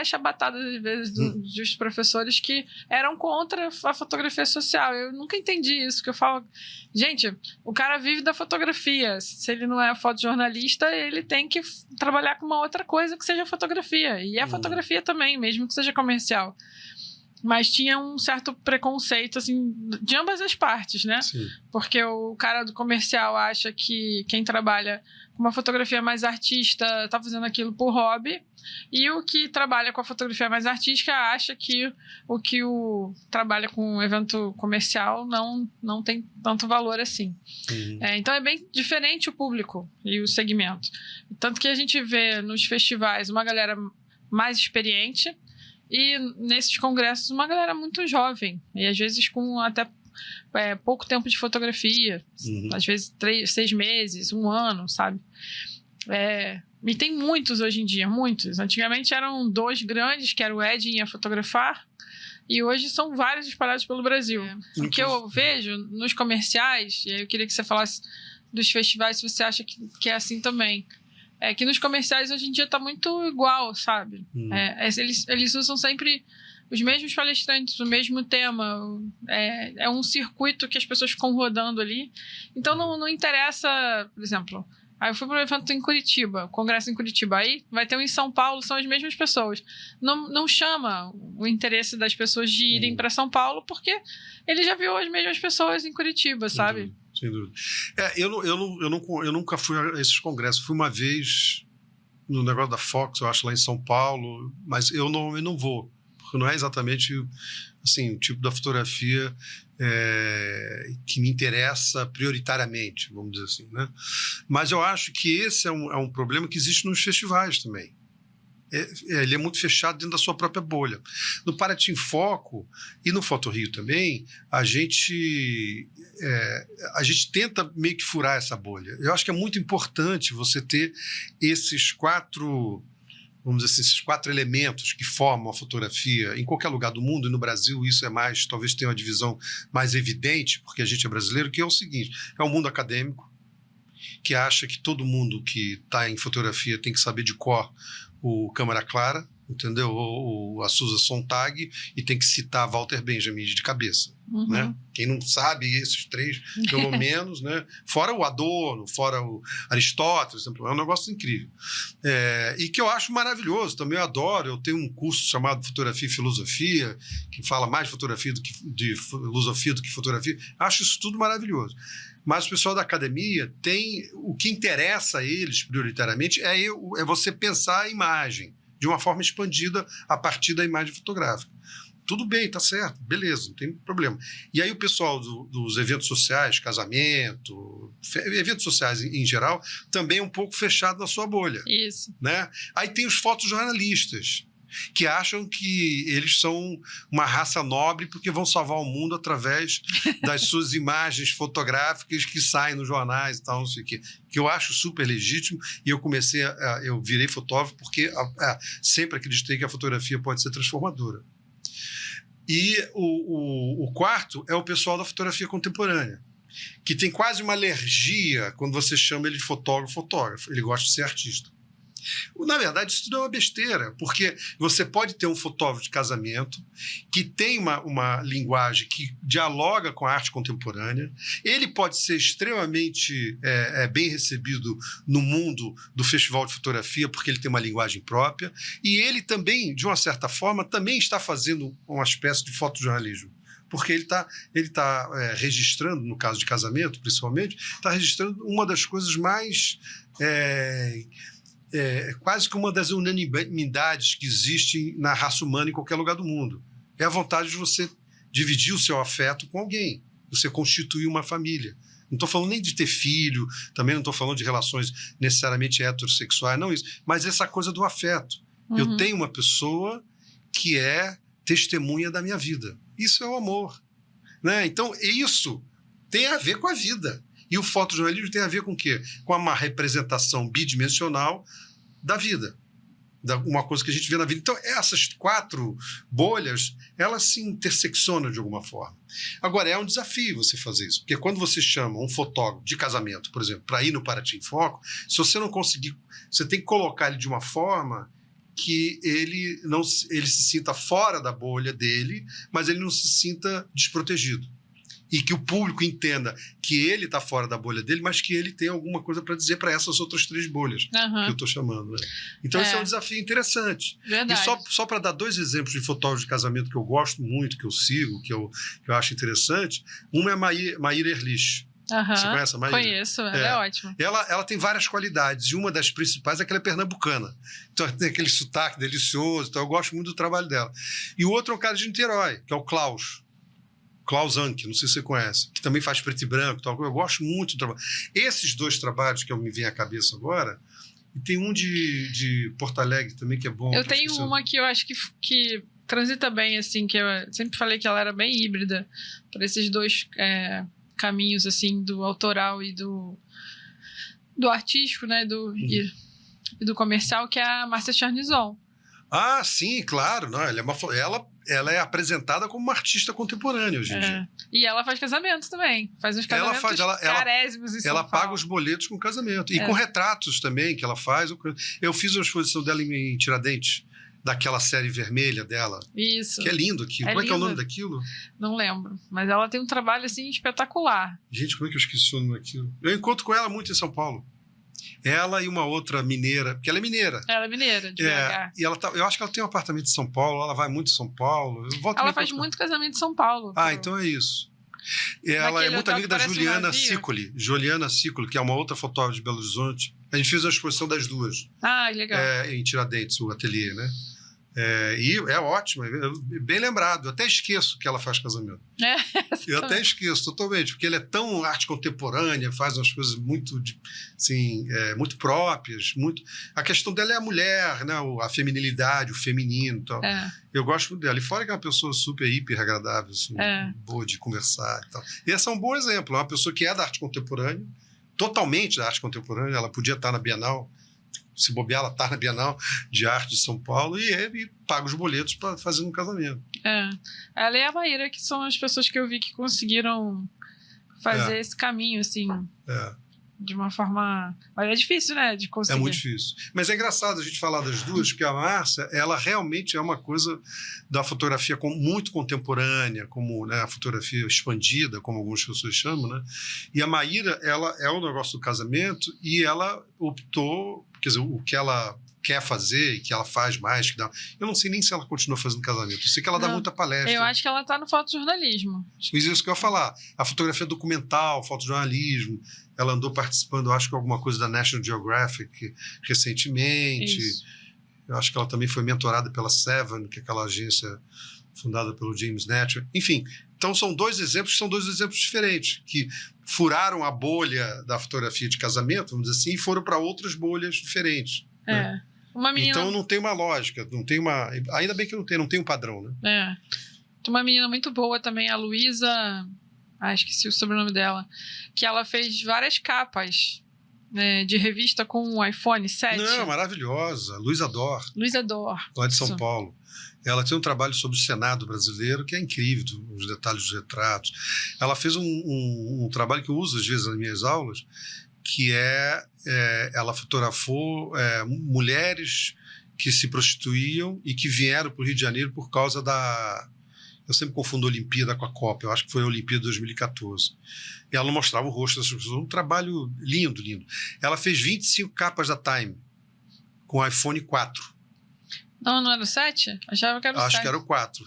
chabatadas, às vezes, dos professores que eram contra a fotografia social. Eu nunca entendi isso, que eu falo... Gente, o cara vive da fotografia. Se ele não é fotojornalista, ele tem que trabalhar com uma outra coisa que seja fotografia. E é fotografia também, mesmo que seja comercial. Mas tinha um certo preconceito, assim, de ambas as partes, né? Sim. Porque o cara do comercial acha que quem trabalha com uma fotografia mais artista está fazendo aquilo por hobby, e o que trabalha com a fotografia mais artística acha que o trabalha com um evento comercial não tem tanto valor assim. Então é bem diferente o público e o segmento. Tanto que a gente vê nos festivais uma galera mais experiente e nesses congressos uma galera muito jovem, e às vezes com até pouco tempo de fotografia, às vezes 6 meses, 1 ano, sabe? E tem muitos hoje em dia, muitos. Antigamente eram 2 grandes, que era o Ed e ia fotografar, e hoje são vários espalhados pelo Brasil. O que eu vejo nos comerciais, e aí eu queria que você falasse dos festivais, se você acha que é assim também, é que nos comerciais hoje em dia tá muito igual, sabe? Eles usam sempre os mesmos palestrantes, o mesmo tema, é um circuito que as pessoas ficam rodando ali. Então não interessa, por exemplo, aí eu fui para um evento em Curitiba, congresso em Curitiba, aí vai ter um em São Paulo, são as mesmas pessoas. Não chama o interesse das pessoas de irem para São Paulo, porque ele já viu as mesmas pessoas em Curitiba, sabe? Sem dúvida. Eu nunca fui a esses congressos. Fui uma vez no negócio da Fox, eu acho, lá em São Paulo, mas eu não vou, porque não é exatamente assim, o tipo da fotografia que me interessa prioritariamente, vamos dizer assim, né? Mas eu acho que esse é um problema que existe nos festivais também. Ele é muito fechado dentro da sua própria bolha. No Paraty em Foco e no Foto Rio também, a gente tenta meio que furar essa bolha. Eu acho que é muito importante você ter esses 4, vamos dizer assim, esses 4 elementos que formam a fotografia em qualquer lugar do mundo, e no Brasil isso é mais, talvez tenha uma divisão mais evidente, porque a gente é brasileiro, que é o seguinte: é o mundo acadêmico, que acha que todo mundo que está em fotografia tem que saber de cor o Câmara Clara, entendeu? Ou a Susan Sontag, e tem que citar Walter Benjamin de cabeça. Né? Quem não sabe esses 3, pelo menos, né? Fora o Adorno, fora o Aristóteles, é um negócio incrível. E que eu acho maravilhoso, também eu adoro. Eu tenho um curso chamado Fotografia e Filosofia, que fala mais de filosofia do que fotografia. Acho isso tudo maravilhoso. Mas o pessoal da academia o que interessa a eles prioritariamente é você pensar a imagem de uma forma expandida a partir da imagem fotográfica. Tudo bem, tá certo, beleza, não tem problema. E aí o pessoal dos eventos sociais, casamento, eventos sociais em geral, também é um pouco fechado na sua bolha. Isso. Né? Aí tem os fotojornalistas, que acham que eles são uma raça nobre porque vão salvar o mundo através das suas imagens fotográficas que saem nos jornais e tal, não sei o quê. Que eu acho super legítimo, e eu virei fotógrafo porque sempre acreditei que a fotografia pode ser transformadora. E o quarto é o pessoal da fotografia contemporânea, que tem quase uma alergia quando você chama ele de fotógrafo. Ele gosta de ser artista. Na verdade, isso tudo é uma besteira, porque você pode ter um fotógrafo de casamento que tem uma linguagem que dialoga com a arte contemporânea, ele pode ser extremamente bem recebido no mundo do festival de fotografia, porque ele tem uma linguagem própria, e ele também, de uma certa forma, também está fazendo uma espécie de fotojornalismo. Porque ele tá registrando, no caso de casamento, principalmente, está registrando uma das coisas mais... quase que uma das unanimidades que existem na raça humana em qualquer lugar do mundo. É a vontade de você dividir o seu afeto com alguém, você constituir uma família. Não estou falando nem de ter filho, também não estou falando de relações necessariamente heterossexuais, não isso, mas essa coisa do afeto. Eu tenho uma pessoa que é testemunha da minha vida. Isso é o amor. Né? Então, isso tem a ver com a vida. E o fotojornalismo tem a ver com o quê? Com uma representação bidimensional da vida. uma coisa que a gente vê na vida. Então, essas 4 bolhas, elas se interseccionam de alguma forma. Agora, é um desafio você fazer isso, porque quando você chama um fotógrafo de casamento, por exemplo, para ir no Paraty em Foco, se você não conseguir, você tem que colocar ele de uma forma que ele se sinta fora da bolha dele, mas ele não se sinta desprotegido. E que o público entenda que ele está fora da bolha dele, mas que ele tem alguma coisa para dizer para essas outras 3 bolhas que eu estou chamando. Né? Então, esse é um desafio interessante. Verdade. E só para dar 2 exemplos de fotógrafos de casamento que eu gosto muito, que eu sigo, que eu acho interessante, uma é a Maíra Erlich. Você conhece a Maíra? Conheço, ela é ótima. Ela tem várias qualidades, e uma das principais é que ela é pernambucana. Então, ela tem aquele sotaque delicioso, então eu gosto muito do trabalho dela. E o outro é um cara de Niterói, que é o Klaus Anke, não sei se você conhece, que também faz preto e branco. Tal. Eu gosto muito do trabalho. Esses 2 trabalhos que me vêm à cabeça agora, e tem um de Porto Alegre também que é bom. Eu tenho uma que eu acho que transita bem, assim, que eu sempre falei que ela era bem híbrida, para esses 2 caminhos, assim, do autoral e do artístico, né, e do comercial, que é a Márcia Charnizon. Ah, sim, claro. Não, ela é apresentada como uma artista contemporânea hoje em dia. E ela faz casamento também. Faz uns casamentos carésimos em São Paulo. Ela paga os boletos com casamento. E com retratos também que ela faz. Eu fiz uma exposição dela em Tiradentes, daquela série vermelha dela. Isso. Que é lindo aquilo. Como é que é o nome daquilo? Não lembro. Mas ela tem um trabalho, assim, espetacular. Gente, como é que eu esqueci o nome daquilo? Eu encontro com ela muito em São Paulo. Ela e uma outra mineira, porque ela é mineira. Ela é mineira, de BH. E eu acho que ela tem um apartamento em São Paulo, ela vai muito em São Paulo. Ela faz muito casamento em São Paulo. Então é isso. Ela é muito amiga da Juliana Sicoli, que é uma outra fotógrafa de Belo Horizonte. A gente fez a exposição das 2. Ah, legal. Em Tiradentes, o ateliê, né? E é ótimo, bem lembrado. Eu até esqueço que ela faz casamento. Eu até esqueço totalmente, porque ele é tão arte contemporânea, faz umas coisas muito, assim, muito próprias. A questão dela é a mulher, né? A feminilidade, o feminino. Tal. Eu gosto muito dela. E fora que é uma pessoa super, hiper agradável, assim, boa de conversar e tal. E esse é um bom exemplo. É uma pessoa que é da arte contemporânea, totalmente da arte contemporânea. Ela podia estar na Bienal. Se bobear, ela está na Bienal de Arte de São Paulo e paga os boletos para fazer um casamento. Ela e a Maíra, que são as pessoas que eu vi que conseguiram fazer esse caminho, assim, de uma forma... Mas é difícil, né, de conseguir. É muito difícil. Mas é engraçado a gente falar das 2, porque a Márcia, ela realmente é uma coisa da fotografia muito contemporânea, como, né, a fotografia expandida, como algumas pessoas chamam, né? E a Maíra, ela é o negócio do casamento e ela optou... Quer dizer, o que ela quer fazer e que ela faz mais. Eu não sei nem se ela continua fazendo casamento. Eu sei que ela dá muita palestra. Eu acho que ela está no fotojornalismo. Isso que eu ia falar. A fotografia documental, fotojornalismo. Ela andou participando, eu acho que alguma coisa da National Geographic recentemente. Isso. Eu acho que ela também foi mentorada pela Seven, que é aquela agência fundada pelo James Netcher. Enfim, então são 2 exemplos diferentes, que furaram a bolha da fotografia de casamento, vamos dizer assim, e foram para outras bolhas diferentes. Né? Uma menina... Então não tem uma lógica, não tem uma... Ainda bem que não tem um padrão, né? Tem uma menina muito boa também, a Luísa... esqueci o sobrenome dela, que ela fez várias capas, né, de revista com o iPhone 7. Não, maravilhosa. Luísa Dor. Lá de São Paulo. Ela tem um trabalho sobre o Senado brasileiro que é incrível, os detalhes dos retratos. Ela fez um trabalho que eu uso às vezes nas minhas aulas, que ela fotografou mulheres que se prostituíam e que vieram para o Rio de Janeiro por causa da... Eu sempre confundo a Olimpíada com a Copa, eu acho que foi a Olimpíada de 2014. E ela não mostrava o rosto dessas pessoas, um trabalho lindo, lindo. Ela fez 25 capas da Time com o iPhone 4. Não era o 7? Achava que era o 7. Acho que era o 4.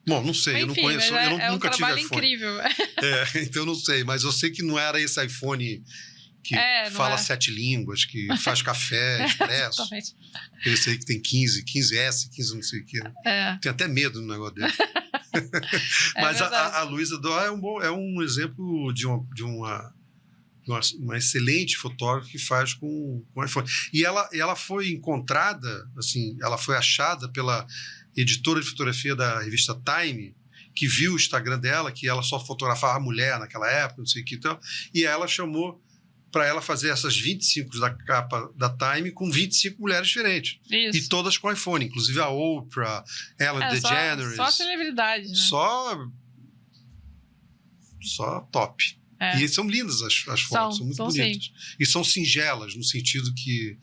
Bom, não sei, eu não conheço, eu nunca tive iPhone. É um trabalho incrível. Então eu não sei, mas eu sei que não era esse iPhone que fala 7 línguas, que faz café, expresso. Exatamente. Esse aí que tem 15S, 15 não sei o que. Tem até medo no negócio dele. Mas a Luísa Dó é um exemplo de uma excelente fotógrafa que faz com iPhone. E ela foi encontrada, assim, ela foi achada pela editora de fotografia da revista Time, que viu o Instagram dela, que ela só fotografava mulher naquela época, não sei o que e tal, e ela chamou para ela fazer essas 25 da capa da Time com 25 mulheres diferentes. Isso. E todas com iPhone, inclusive a Oprah, Ellen DeGeneres. Só celebridade, né? Só top. E são lindas as fotos, são muito bonitas. Sim. E são singelas, no sentido que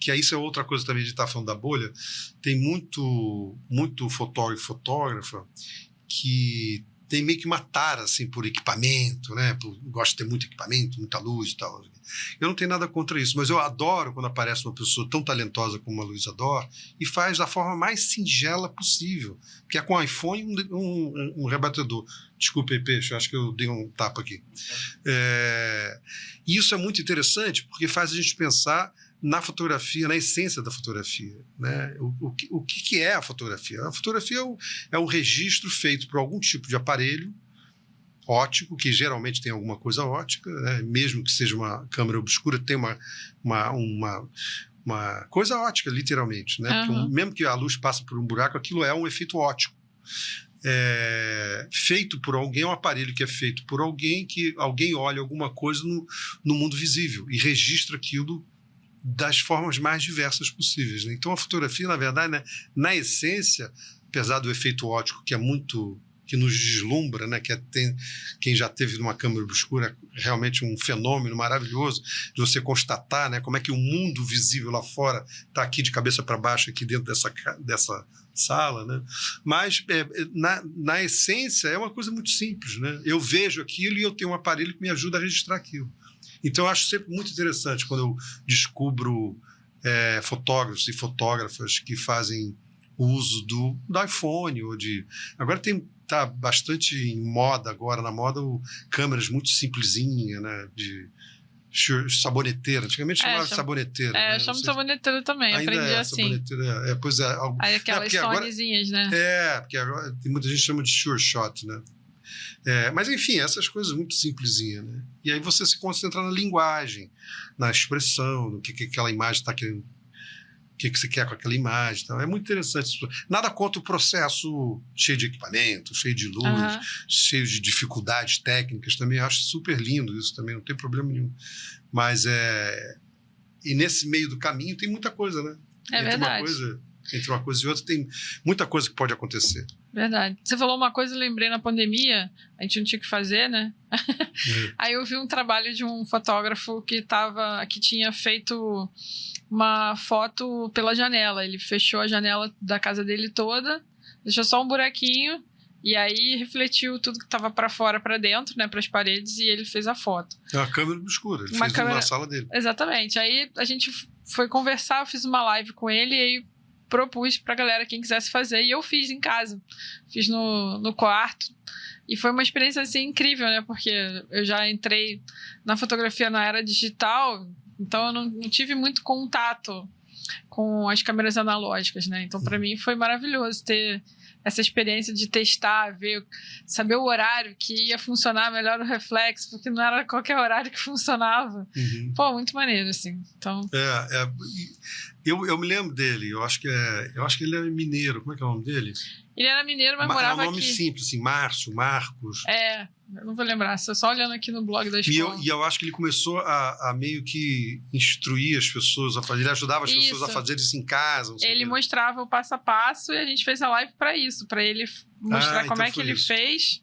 isso é outra coisa também de estar falando da bolha. Tem muito fotógrafo e fotógrafa que tem meio que uma tara assim, por equipamento, né? Gosta de ter muito equipamento, muita luz e tal. Eu não tenho nada contra isso, mas eu adoro quando aparece uma pessoa tão talentosa como a Luísa Dor e faz da forma mais singela possível, que é com um iPhone e um rebatedor. Desculpe, Peixe, acho que eu dei um tapa aqui. E isso é muito interessante porque faz a gente pensar na fotografia, na essência da fotografia, né? O que é a fotografia? A fotografia é um registro feito por algum tipo de aparelho óptico, que geralmente tem alguma coisa óptica, né? Mesmo que seja uma câmera obscura, tem uma coisa óptica, literalmente, né? Porque mesmo que a luz passe por um buraco, aquilo é um efeito óptico. Feito por alguém, é um aparelho que é feito por alguém, que alguém olha alguma coisa no mundo visível e registra aquilo das formas mais diversas possíveis, né? Então a fotografia, na verdade, né, na essência, apesar do efeito óptico que nos deslumbra, né, quem já teve numa câmera obscura, é realmente um fenômeno maravilhoso de você constatar, né, como é que o mundo visível lá fora está aqui de cabeça para baixo, aqui dentro dessa sala, né? Mas na essência é uma coisa muito simples, né? Eu vejo aquilo e eu tenho um aparelho que me ajuda a registrar aquilo. Então, eu acho sempre muito interessante quando eu descubro fotógrafos e fotógrafas que fazem uso do iPhone. Agora está bastante em moda, câmeras muito simplesinhas, né, de saboneteira. Antigamente chamava de saboneteira. Eu chamo de saboneteira também, aprendi assim. Pois é. Aí aquelas Sonyzinhas, né? Porque agora tem muita gente que chama de sure shot, né? Mas, enfim, essas coisas muito simplesinhas, né? E aí você se concentra na linguagem, na expressão, no que aquela imagem está querendo, o que você quer com aquela imagem. Então, é muito interessante. Nada contra o processo cheio de equipamento, cheio de luz, cheio de dificuldades técnicas também. Eu acho super lindo isso também, não tem problema nenhum. Mas e nesse meio do caminho tem muita coisa, né? Verdade. Entre uma coisa e outra tem muita coisa que pode acontecer. Verdade. Você falou uma coisa, eu lembrei na pandemia, a gente não tinha o que fazer, né? Aí eu vi um trabalho de um fotógrafo que tinha feito uma foto pela janela. Ele fechou a janela da casa dele toda, deixou só um buraquinho e aí refletiu tudo que estava para fora, para dentro, né, para as paredes, e ele fez a foto. É uma câmera obscura, ele fez na sala dele. Exatamente. Aí a gente foi conversar, eu fiz uma live com ele e aí propus pra galera, quem quisesse fazer, e eu fiz em casa. Fiz no quarto. E foi uma experiência, assim, incrível, né? Porque eu já entrei na fotografia na era digital, então eu não tive muito contato com as câmeras analógicas, né? Então, para mim, foi maravilhoso ter essa experiência de testar, saber o horário que ia funcionar melhor o reflexo, porque não era qualquer horário que funcionava. Pô, muito maneiro, assim. Então... Eu me lembro dele, eu acho que ele era mineiro. Como é que é o nome dele? Ele era mineiro, mas morava aqui. É um nome simples, assim, Márcio, Marcos. Eu não vou lembrar, só olhando aqui no blog da escola. E eu acho que ele começou a meio que instruir as pessoas a fazer, ele ajudava as pessoas a fazer isso em casa. Ele mostrava o passo a passo e a gente fez a live para isso, para ele mostrar como é que ele fez.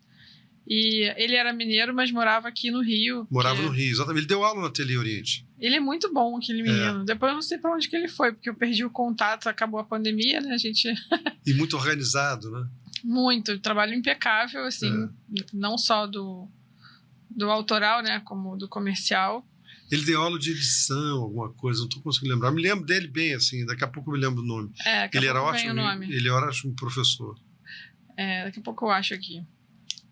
E ele era mineiro, mas morava aqui no Rio. Morava no Rio, exatamente. Ele deu aula no Ateliê Oriente. Ele é muito bom, aquele menino. Depois eu não sei para onde que ele foi, porque eu perdi o contato, acabou a pandemia, né? A gente... E muito organizado, né? Muito. Trabalho impecável, assim, não só do autoral, né? Como do comercial. Ele deu aula de edição, alguma coisa, não estou conseguindo lembrar. Eu me lembro dele bem, assim, daqui a pouco eu me lembro o nome. Ele era ótimo, ele era ótimo professor. Daqui a pouco eu acho aqui.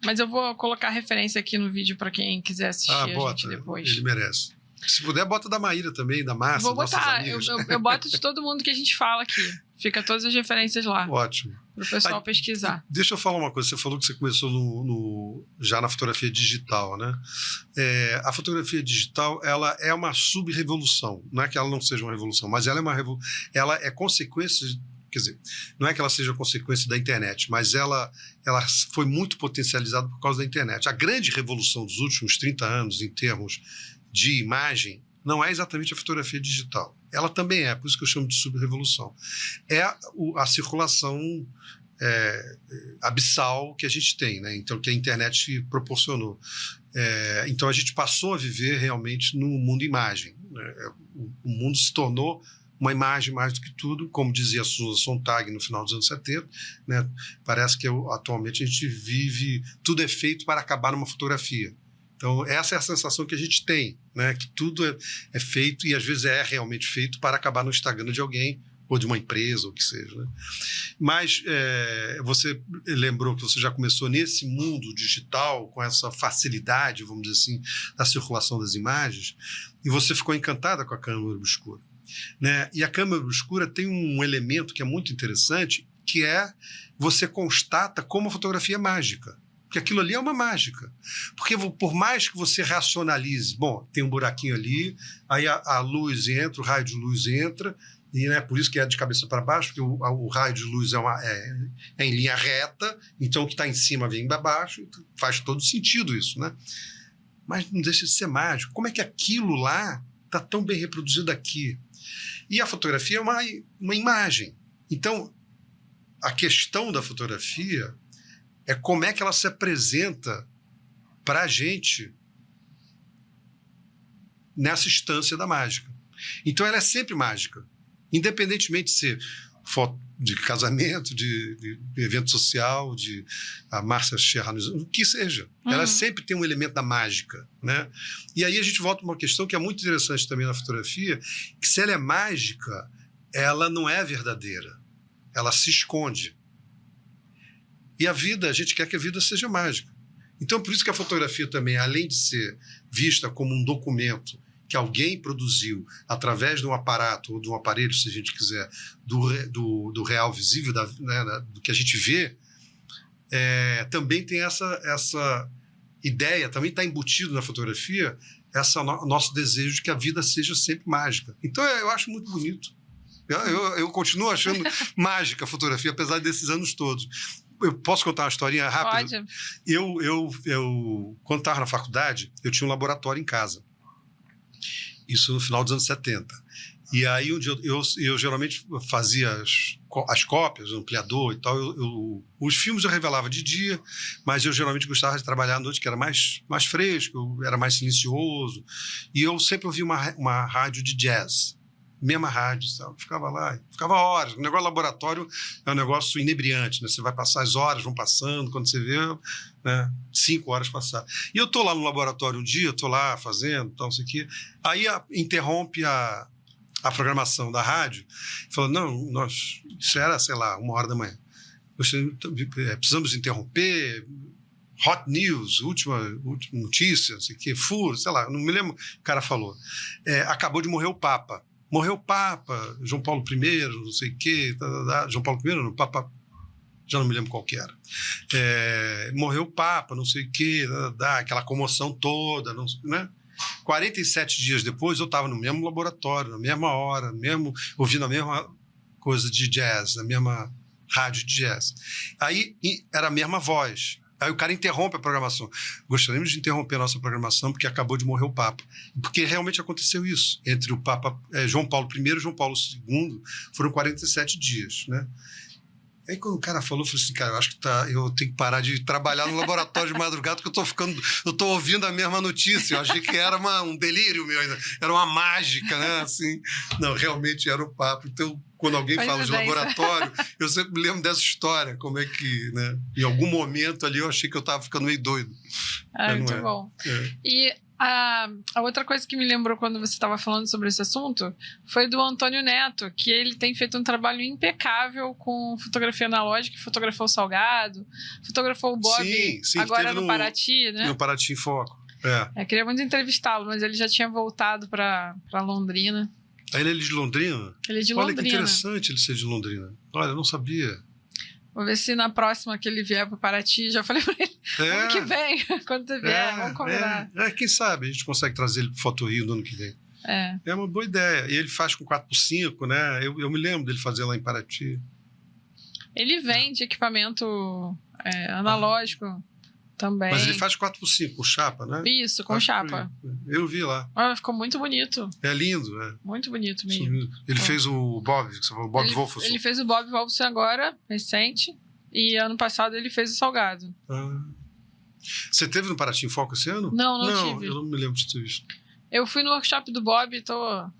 Mas eu vou colocar referência aqui no vídeo para quem quiser assistir a gente depois. Ele merece. Se puder, bota da Maíra também, da Márcia. Vou botar, eu boto de todo mundo que a gente fala aqui. Fica todas as referências lá. Ótimo. Para o pessoal pesquisar. Deixa eu falar uma coisa. Você falou que você começou já na fotografia digital, né? A fotografia digital, ela é uma sub-revolução. Não é que ela não seja uma revolução, mas ela é consequência, quer dizer, não é que ela seja consequência da internet, mas ela foi muito potencializada por causa da internet. A grande revolução dos últimos 30 anos em termos de imagem não é exatamente a fotografia digital. Ela também é, por isso que eu chamo de subrevolução. É a circulação abissal que a gente tem, né? Então, que a internet proporcionou. Então, a gente passou a viver realmente no mundo imagem, né? O mundo se tornou uma imagem mais do que tudo, como dizia a Susan Sontag no final dos anos 70, né? Parece que atualmente a gente vive, tudo é feito para acabar numa fotografia. Então, essa é a sensação que a gente tem, né? Que tudo é feito e às vezes é realmente feito para acabar no Instagram de alguém ou de uma empresa, ou o que seja, né? Mas você lembrou que você já começou nesse mundo digital, com essa facilidade, vamos dizer assim, da circulação das imagens, e você ficou encantada com a câmera obscura, né? E a câmera obscura tem um elemento que é muito interessante, que é você constata como a fotografia é mágica. Porque aquilo ali é uma mágica. Porque por mais que você racionalize, bom, tem um buraquinho ali, aí a luz entra, o raio de luz entra, e né, por isso que é de cabeça para baixo, porque o raio de luz é em linha reta, então o que está em cima vem para baixo, então faz todo sentido isso, né? Mas não deixa de ser mágico. Como é que aquilo lá está tão bem reproduzido aqui? E a fotografia é uma imagem. Então, a questão da fotografia é como é que ela se apresenta para a gente nessa instância da mágica. Então, ela é sempre mágica, independentemente de ser foto de casamento, de evento social, de a Márcia Cherra, o que seja. Ela sempre tem um elemento da mágica, né? E aí a gente volta para uma questão que é muito interessante também na fotografia, que se ela é mágica, ela não é verdadeira. Ela se esconde. E a gente quer que a vida seja mágica. Então, por isso que a fotografia também, além de ser vista como um documento que alguém produziu através de um aparato ou de um aparelho, se a gente quiser, do real visível, do que a gente vê, também tem essa ideia, também está embutido na fotografia, nosso desejo de que a vida seja sempre mágica. Então, eu acho muito bonito. Eu continuo achando mágica a fotografia, apesar desses anos todos. Eu posso contar uma historinha rápida? Pode. Eu quando estava na faculdade, eu tinha um laboratório em casa. Isso no final dos anos 70. E aí um dia eu geralmente fazia as cópias, o ampliador e tal. Os filmes eu revelava de dia, mas eu geralmente gostava de trabalhar à noite, que era mais fresco, era mais silencioso. E eu sempre ouvia uma rádio de jazz. Mesma rádio, sabe? Ficava lá, ficava horas. O negócio laboratório é um negócio inebriante, né? Você vai passar, as horas vão passando, quando você vê, né? 5 horas passar. E eu tô lá no laboratório um dia, tô lá fazendo, tal, não sei o quê. Aí interrompe a programação da rádio, falou, não, isso era, sei lá, 1h da manhã. Precisamos interromper, hot news, última notícia, não sei o quê, furo, sei lá, não me lembro, o cara falou. Acabou de morrer o Papa. Morreu o Papa, João Paulo I, não sei o quê, João Paulo I, não, Papa, já não me lembro qual que era. Morreu o Papa, não sei o quê, aquela comoção toda, né? 47 dias depois eu estava no mesmo laboratório, na mesma hora, ouvindo a mesma coisa de jazz, na mesma rádio de jazz. Aí era a mesma voz. Aí o cara interrompe a programação. Gostaríamos de interromper a nossa programação porque acabou de morrer o Papa. Porque realmente aconteceu isso. Entre o Papa João Paulo I e João Paulo II foram 47 dias, né? Aí quando o cara falou, eu falei assim, cara, eu acho que eu tenho que parar de trabalhar no laboratório de madrugada porque eu tô ouvindo a mesma notícia. Eu achei que era um delírio meu, era uma mágica, né? Assim, não, realmente era o Papa. Então, quando alguém fala de laboratório, eu sempre me lembro dessa história, como é que, né? Em algum momento ali eu achei que eu estava ficando meio doido. Muito bom. E a outra coisa que me lembrou quando você estava falando sobre esse assunto foi do Antônio Neto, que ele tem feito um trabalho impecável com fotografia analógica, fotografou o Salgado, fotografou o Bob sim, agora no Paraty, né? No Paraty em Foco. Queria muito entrevistá-lo, mas ele já tinha voltado para Londrina. Ele é de Londrina? Ele é de Olha, Londrina. que interessante ele ser de Londrina. Olha, eu não sabia. Vou ver se na próxima que ele vier para Paraty, já falei para ele, ano que vem, quando você vier, vamos combinar. Quem sabe a gente consegue trazer ele para Foto Rio no ano que vem. É uma boa ideia. E ele faz com 4x5, né? Eu me lembro dele fazer lá em Paraty. Ele vende equipamento analógico também. Mas ele faz 4x5 com chapa, né? Isso, com chapa. Eu vi lá. Ficou muito bonito. É lindo, né? Muito bonito mesmo. Ele fez o Bob, que você falou, o Bob Wolfson. Ele fez o Bob Wolfson agora, recente, e ano passado ele fez o Salgado. Você teve no Paraty em Foco esse ano? Não tive. Eu não me lembro de ter visto. Eu fui no workshop do Bob e tô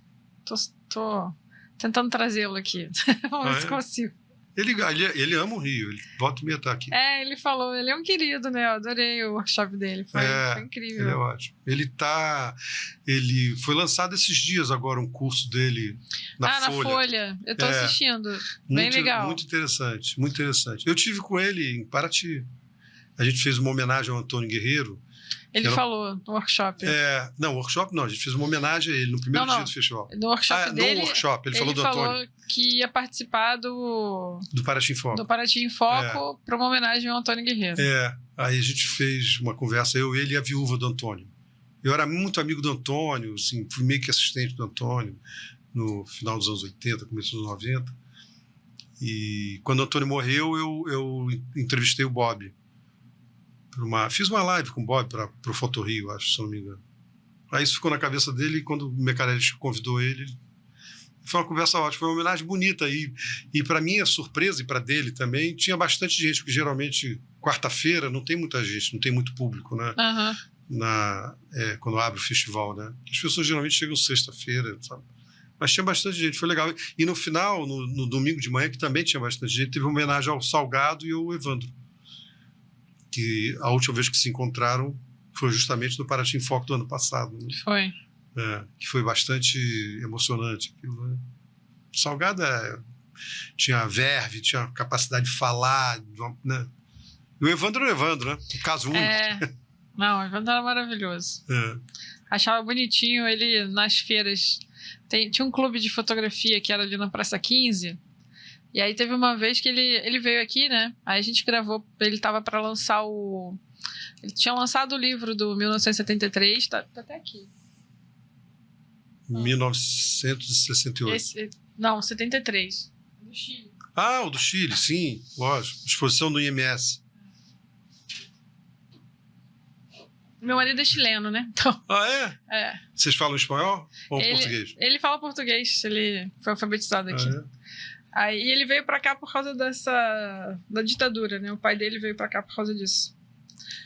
tentando trazê-lo aqui. Vamos ver se consigo. Ele ama o Rio, ele volta e meia tá aqui. Ele falou, ele é um querido, né? Eu adorei o workshop dele, foi incrível. Ele é ótimo. Ele foi lançado esses dias agora, um curso dele na Folha. Na Folha, eu tô assistindo, bem legal. Muito interessante, muito interessante. Eu tive com ele em Paraty. A gente fez uma homenagem ao Antônio Guerreiro. Ele falou no workshop. Não, workshop não. A gente fez uma homenagem a ele no primeiro dia do festival. No workshop dele. No workshop, ele falou do Antônio. Ele falou que ia participar do Paraty em Foco. Do Paraty em Foco para uma homenagem ao Antônio Guerreiro. Aí a gente fez uma conversa, eu, ele e a viúva do Antônio. Eu era muito amigo do Antônio, assim, fui meio que assistente do Antônio no final dos anos 80, começo dos 90. E quando o Antônio morreu, eu entrevistei o Bob. Fiz uma live com o Bob para o Foto Rio, acho, se não me engano. Aí isso ficou na cabeça dele e quando o Mecarelli convidou ele, foi uma conversa ótima, foi uma homenagem bonita. E para minha surpresa, e para dele também, tinha bastante gente, porque geralmente quarta-feira não tem muita gente, não tem muito público, né? Quando abre o festival, né? As pessoas geralmente chegam sexta-feira, sabe? Mas tinha bastante gente, foi legal. E no final, no domingo de manhã, que também tinha bastante gente, teve uma homenagem ao Salgado e ao Evandro. Que a última vez que se encontraram foi justamente no Paraty em Foco do ano passado. Né? Foi. Que foi bastante emocionante aquilo, né? O Salgado tinha verve, tinha capacidade de falar, né? E o Evandro era o Evandro, né? Um caso único. Não, o Evandro era maravilhoso. Achava bonitinho ele nas feiras. Tinha um clube de fotografia que era ali na Praça 15. E aí teve uma vez que ele veio aqui, né? Aí a gente gravou, ele tava para lançar ele tinha lançado o livro do 1973, tá até aqui. 1968. Não, 73. Do Chile. O do Chile, sim, lógico. Exposição do IMS. Meu marido é chileno, né? Então, Vocês falam espanhol ou português? Ele fala português, ele foi alfabetizado aqui. Aí ele veio pra cá por causa da ditadura, né? O pai dele veio pra cá por causa disso.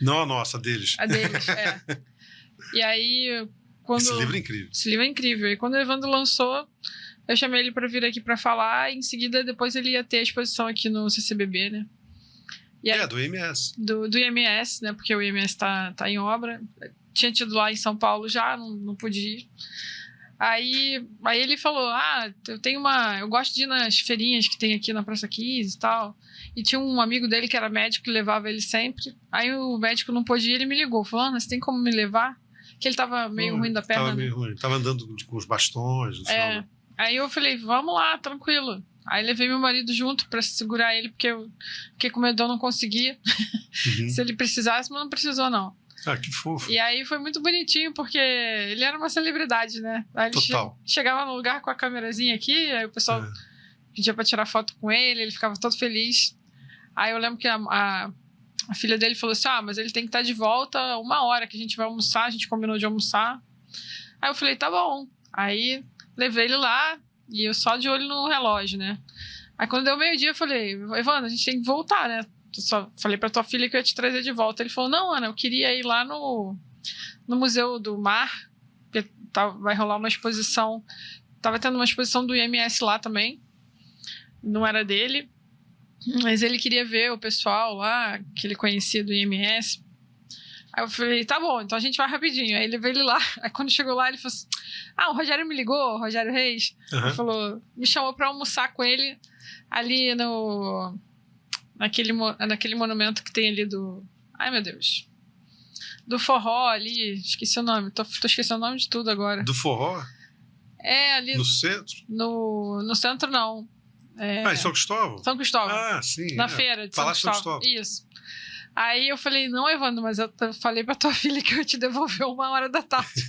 Não a nossa, a deles. A deles, E aí... Esse livro é incrível. Esse livro é incrível. E quando o Evandro lançou, eu chamei ele pra vir aqui pra falar. E em seguida, depois ele ia ter a exposição aqui no CCBB, né? E aí, do IMS. Do IMS, né? Porque o IMS tá em obra. Tinha tido lá em São Paulo já, não podia ir. Aí ele falou, eu gosto de ir nas feirinhas que tem aqui na Praça 15 e tal. E tinha um amigo dele que era médico que levava ele sempre. Aí o médico não pôde ir, ele me ligou, falando, você tem como me levar? Que ele tava meio ruim da perna. Tava meio ruim, tava andando com os bastões. No final. Aí eu falei, vamos lá, tranquilo. Aí levei meu marido junto pra segurar ele, porque eu fiquei com medo de eu não conseguir. Se ele precisasse, mas não precisou, não. Que fofo. E aí foi muito bonitinho, porque ele era uma celebridade, né? Aí ele chegava no lugar com a câmerazinha aqui, aí o pessoal pedia pra tirar foto com ele ficava todo feliz. Aí eu lembro que a filha dele falou assim, mas ele tem que estar de volta 1 hora que a gente vai almoçar, a gente combinou de almoçar. Aí eu falei, tá bom. Aí levei ele lá, e eu só de olho no relógio, né? Aí quando deu meio-dia, eu falei, Evandro, a gente tem que voltar, né? Só falei pra tua filha que eu ia te trazer de volta. Ele falou, não, Ana, eu queria ir lá no Museu do Mar, porque vai rolar uma exposição. Tava tendo uma exposição do IMS lá também. Não era dele. Mas ele queria ver o pessoal lá, que ele conhecia do IMS. Aí eu falei, tá bom, então a gente vai rapidinho. Aí ele veio ele lá. Aí quando chegou lá, ele falou assim, o Rogério me ligou, o Rogério Reis. Ele falou, me chamou pra almoçar com ele ali naquele monumento que tem ali do... Ai, meu Deus. Do forró ali, esqueci o nome. Tô esquecendo o nome de tudo agora. Do forró? Ali... No centro? No centro, não. Em São Cristóvão? São Cristóvão. Sim. Na feira de Palácio São Cristóvão. São Cristóvão. Isso. Aí eu falei, não, Evandro, mas eu falei pra tua filha que eu ia te devolver 1h da tarde.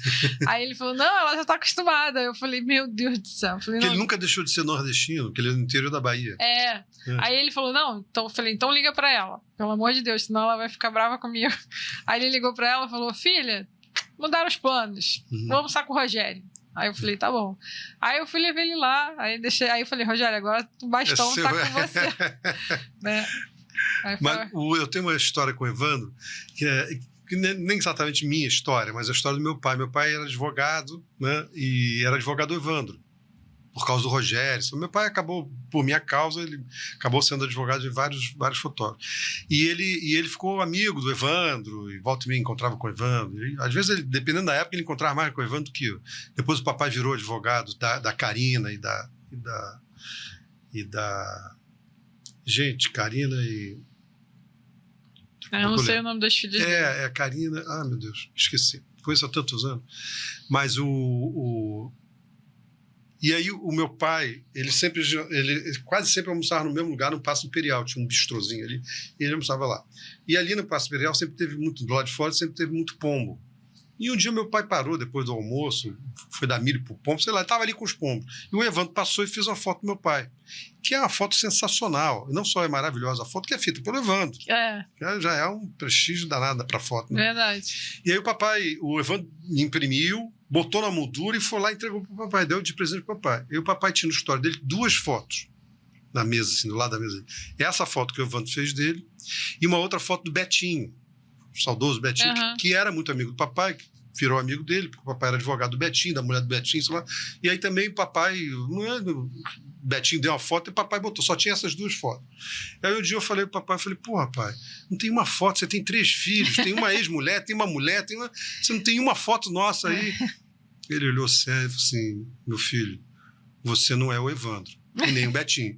Aí ele falou, não, ela já tá acostumada. Eu falei, meu Deus do céu. Eu falei, Porque ele nunca deixou de ser nordestino, porque ele é do interior da Bahia. Aí ele falou, não, então eu falei, então liga pra ela, pelo amor de Deus, senão ela vai ficar brava comigo. Aí ele ligou pra ela e falou, filha, mudaram os planos, vou almoçar com o Rogério. Aí eu falei, tá bom. Aí eu fui levar ele lá, aí eu falei, Rogério, agora o bastão tá com você. Né? Mas eu tenho uma história com o Evandro, que nem exatamente minha história, mas a história do meu pai. Meu pai era advogado, né? E era advogado do Evandro, por causa do Rogério. Meu pai acabou, por minha causa, ele acabou sendo advogado de vários fotógrafos. E ele ficou amigo do Evandro, e volta e meia encontrava com o Evandro. E, às vezes, dependendo da época, ele encontrava mais com o Evandro do que eu. Depois o papai virou advogado da Karina e da... Gente, Karina e... Eu não sei o nome das filhas dele. É a Karina... Ah, meu Deus, esqueci. Conheço há tantos anos. Mas E aí o meu pai, ele quase sempre almoçava no mesmo lugar, no Paço Imperial, tinha um bistrozinho ali, e ele almoçava lá. E ali no Paço Imperial sempre teve muito, do lado de fora, sempre teve muito pombo. E um dia meu pai parou, depois do almoço, foi dar milho pro pombo, sei lá, estava ali com os pombos. E o Evandro passou e fez uma foto do meu pai, que é uma foto sensacional. Não só é maravilhosa, a foto que é feita pelo Evandro. Já é um prestígio danado para a foto. Né? Verdade. E aí o Evandro imprimiu, botou na moldura e foi lá e entregou para o papai, deu de presente para o papai. E o papai tinha no história dele 2 fotos na mesa, assim, do lado da mesa dele. Essa foto que o Evandro fez dele e uma outra foto do Betinho, o saudoso Betinho, que era muito amigo do papai, que virou amigo dele, porque o papai era advogado do Betinho, da mulher do Betinho, sei lá. E aí também o papai... Betinho deu uma foto e o papai botou, só tinha essas 2 fotos. Aí um dia eu falei pro papai, pô, rapaz, não tem uma foto, você tem 3 filhos, tem uma ex-mulher, tem uma mulher, você não tem uma foto nossa aí. Ele olhou sério e falou assim, meu filho, você não é o Evandro, e nem o Betinho.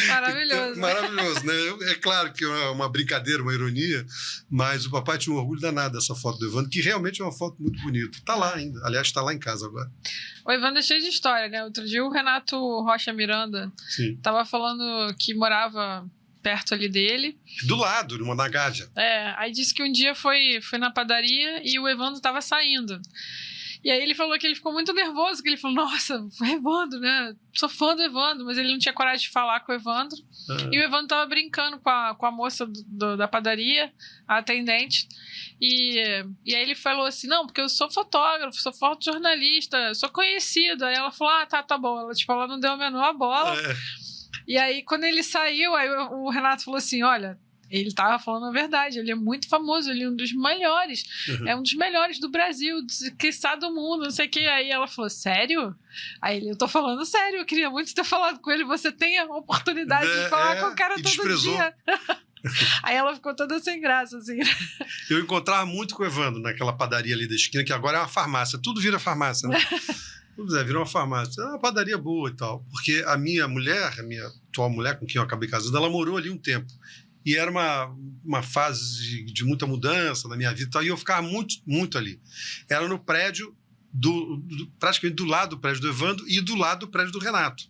Maravilhoso. Então, maravilhoso, né? É claro que é uma brincadeira, uma ironia, mas o papai tinha um orgulho danado dessa foto do Evandro, que realmente é uma foto muito bonita. Está lá ainda, aliás, está lá em casa agora. O Evandro é cheio de história, né? Outro dia o Renato Rocha Miranda estava falando que morava perto ali dele. Do lado, numa Nagaja. Aí disse que um dia foi na padaria e o Evandro estava saindo. E aí ele falou que ele ficou muito nervoso, que ele falou, nossa, foi Evandro, né? Sou fã do Evandro, mas ele não tinha coragem de falar com o Evandro. E o Evandro tava brincando com a moça da padaria, a atendente. E aí ele falou assim, não, porque eu sou fotógrafo, sou fotojornalista, sou conhecido. Aí ela falou, tá bom. Ela não deu a menor bola. E aí, quando ele saiu, aí o Renato falou assim, olha... Ele estava falando a verdade, ele é muito famoso, ele é um dos melhores, é um dos melhores do Brasil, quiçá do mundo, não sei o que. Aí ela falou, sério? Aí eu tô falando sério, eu queria muito ter falado com ele, você tem a oportunidade de falar com o cara todo desprezou. Dia. Aí ela ficou toda sem graça, assim. Eu encontrava muito com o Evandro naquela padaria ali da esquina, que agora é uma farmácia, tudo vira farmácia, né? Virou uma farmácia, é uma padaria boa e tal, porque a minha atual mulher, com quem eu acabei casando, ela morou ali um tempo. E era uma fase de muita mudança na minha vida e tal, e eu ficava muito, muito ali. Era no prédio, praticamente do lado do prédio do Evandro e do lado do prédio do Renato.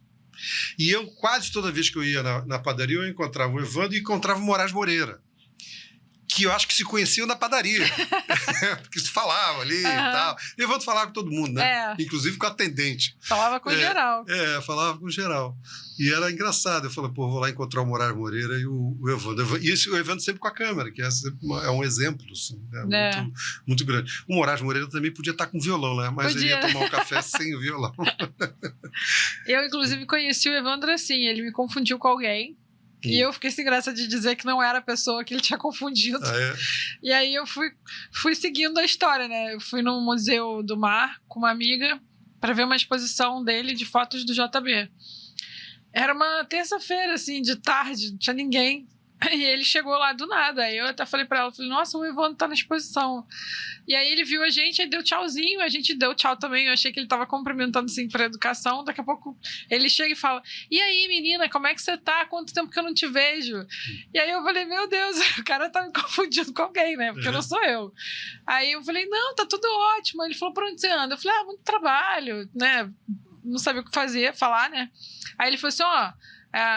E eu, quase toda vez que eu ia na padaria, eu encontrava o Evandro e encontrava o Moraes Moreira, que eu acho que se conheciam na padaria, porque se falava ali e tal. E o Evandro falava com todo mundo, né? Inclusive com a atendente. Falava com geral. Falava com geral. E era engraçado. Eu falei, vou lá encontrar o Moraes Moreira e o Evandro. E o Evandro sempre com a câmera, que é um exemplo, assim, né? Muito, muito grande. O Moraes Moreira também podia estar com violão, né? Mas ele ia tomar um café sem o violão. Eu, inclusive, conheci o Evandro assim, ele me confundiu com alguém. E eu fiquei sem graça de dizer que não era a pessoa que ele tinha confundido. E aí eu fui seguindo a história, né? Eu fui no Museu do Mar com uma amiga para ver uma exposição dele de fotos do JB. Era uma terça-feira, assim, de tarde, não tinha ninguém. E ele chegou lá do nada. Aí eu até falei pra ela, nossa, o Evandro tá na exposição. E aí ele viu a gente, aí deu tchauzinho, a gente deu tchau também. Eu achei que ele tava cumprimentando, assim, pra educação. Daqui a pouco ele chega e fala, e aí, menina, como é que você tá? Quanto tempo que eu não te vejo? E aí eu falei, meu Deus, o cara tá me confundindo com alguém, né? Porque não sou eu. Aí eu falei, não, tá tudo ótimo. Ele falou, pra onde você anda? Eu falei, muito trabalho, né? Não sabia o que fazer, falar, né? Aí ele falou assim,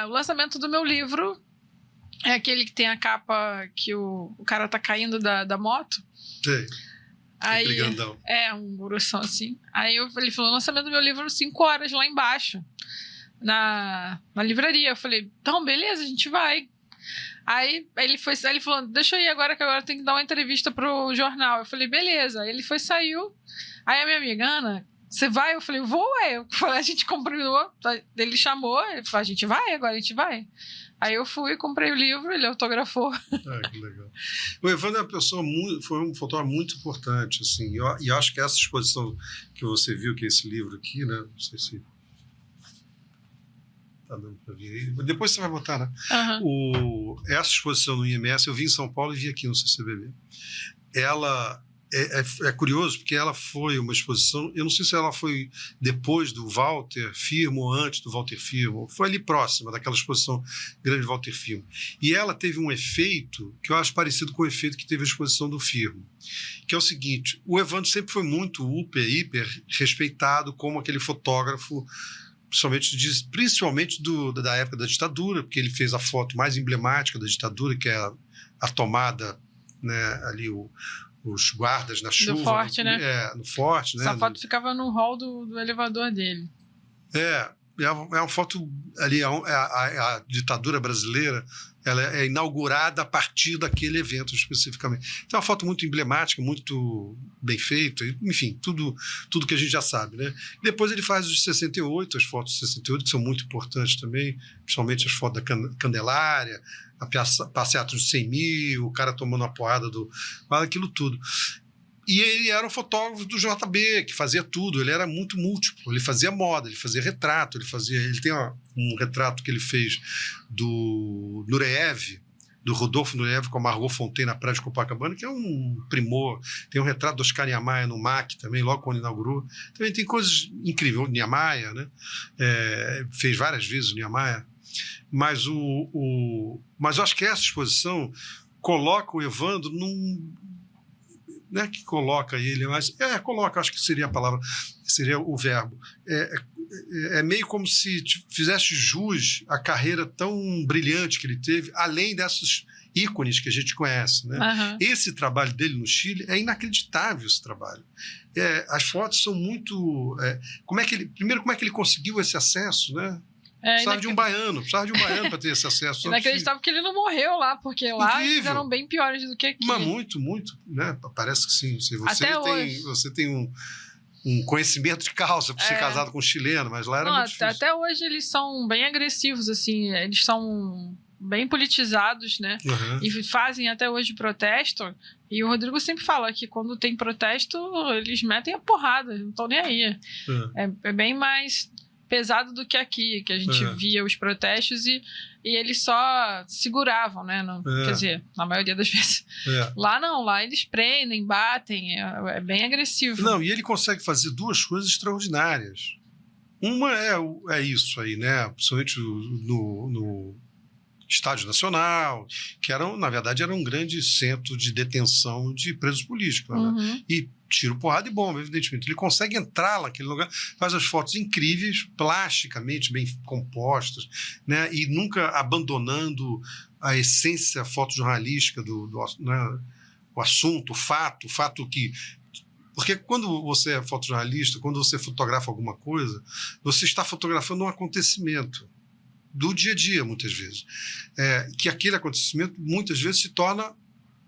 o lançamento do meu livro É aquele que tem a capa que o cara tá caindo da moto. Sei. Aí, Aquele grandão. um grossão assim. Aí ele falou, lançamento do meu livro 5 horas lá embaixo, na livraria. Eu falei, então, beleza, a gente vai. Aí ele falou, deixa eu ir agora, que agora tem que dar uma entrevista pro jornal. Eu falei, beleza. Aí ele saiu. Aí a minha amiga, Ana, você vai? Eu falei, vou, Eu falei, a gente combinou. Ele chamou, ele falou, a gente vai, agora a gente vai. Aí eu fui, comprei o livro, ele autografou. Que legal. O Evandro é uma pessoa foi um fotógrafo muito importante, assim, e acho que essa exposição que você viu, que é esse livro aqui, né? Não sei se tá dando para ver aí. Depois você vai botar, né? Essa exposição no IMS, eu vi em São Paulo e vi aqui no CCBB. Ela é curioso, porque ela foi uma exposição, eu não sei se ela foi depois do Walter Firmo ou antes do Walter Firmo, foi ali próxima daquela exposição grande do Walter Firmo. E ela teve um efeito que eu acho parecido com o efeito que teve a exposição do Firmo, que é o seguinte, o Evandro sempre foi muito hiper respeitado como aquele fotógrafo, principalmente da época da ditadura, porque ele fez a foto mais emblemática da ditadura, que é a tomada, né, ali os guardas na chuva. Do forte, né? No forte, né? Essa foto ficava no hall do elevador dele. É uma foto ali, a ditadura brasileira, ela é inaugurada a partir daquele evento especificamente. Então é uma foto muito emblemática, muito bem feita, enfim, tudo que a gente já sabe, né? Depois ele faz os de 68, as fotos de 68, que são muito importantes também, principalmente as fotos da Candelária, a passeata dos 100 mil, o cara tomando a porrada aquilo tudo. E ele era um fotógrafo do JB, que fazia tudo, ele era muito múltiplo, ele fazia moda, ele fazia retrato, ele tem um retrato que ele fez do Nureyev, do Rodolfo Nureyev com a Margot Fontaine na praia de Copacabana, que é um primor. Tem um retrato do Oscar Niemeyer no MAC também, logo quando inaugurou. Também tem coisas incríveis. O Niemeyer, né? Fez várias vezes o Niemeyer. Mas eu acho que essa exposição coloca o Evandro num... Não é que coloca ele, mas coloca, acho que seria a palavra, seria o verbo. É meio como se fizesse jus à carreira tão brilhante que ele teve, além desses ícones que a gente conhece, né? Esse trabalho dele no Chile é inacreditável, esse trabalho. As fotos são muito... como é que ele conseguiu esse acesso, né? Precisava de um baiano para ter esse acesso. Inacreditável que ele não morreu lá, porque lá eles eram bem piores do que aqui. Mas muito, né? Parece que sim. Você tem um conhecimento de causa por ser casado com um chileno, mas lá era muito difícil. Até hoje eles são bem agressivos, assim, eles são bem politizados, né? E fazem até hoje protesto. E o Rodrigo sempre fala que quando tem protesto, eles metem a porrada, não estão nem aí. É bem mais pesado do que aqui, que a gente via os protestos e eles só seguravam, né? Quer dizer, na maioria das vezes. Lá não, lá eles prendem, batem, é bem agressivo. Não, e ele consegue fazer duas coisas extraordinárias. Uma é isso aí, né? Principalmente no Estádio Nacional, que na verdade era um grande centro de detenção de presos políticos, né? E tiro, porrada e bomba, evidentemente. Ele consegue entrar naquele lugar, faz as fotos incríveis, plasticamente bem compostas, né? E nunca abandonando a essência fotojornalística né? O assunto, o fato que... Porque quando você é fotojornalista, quando você fotografa alguma coisa, você está fotografando um acontecimento do dia a dia, muitas vezes. Que aquele acontecimento, muitas vezes, se torna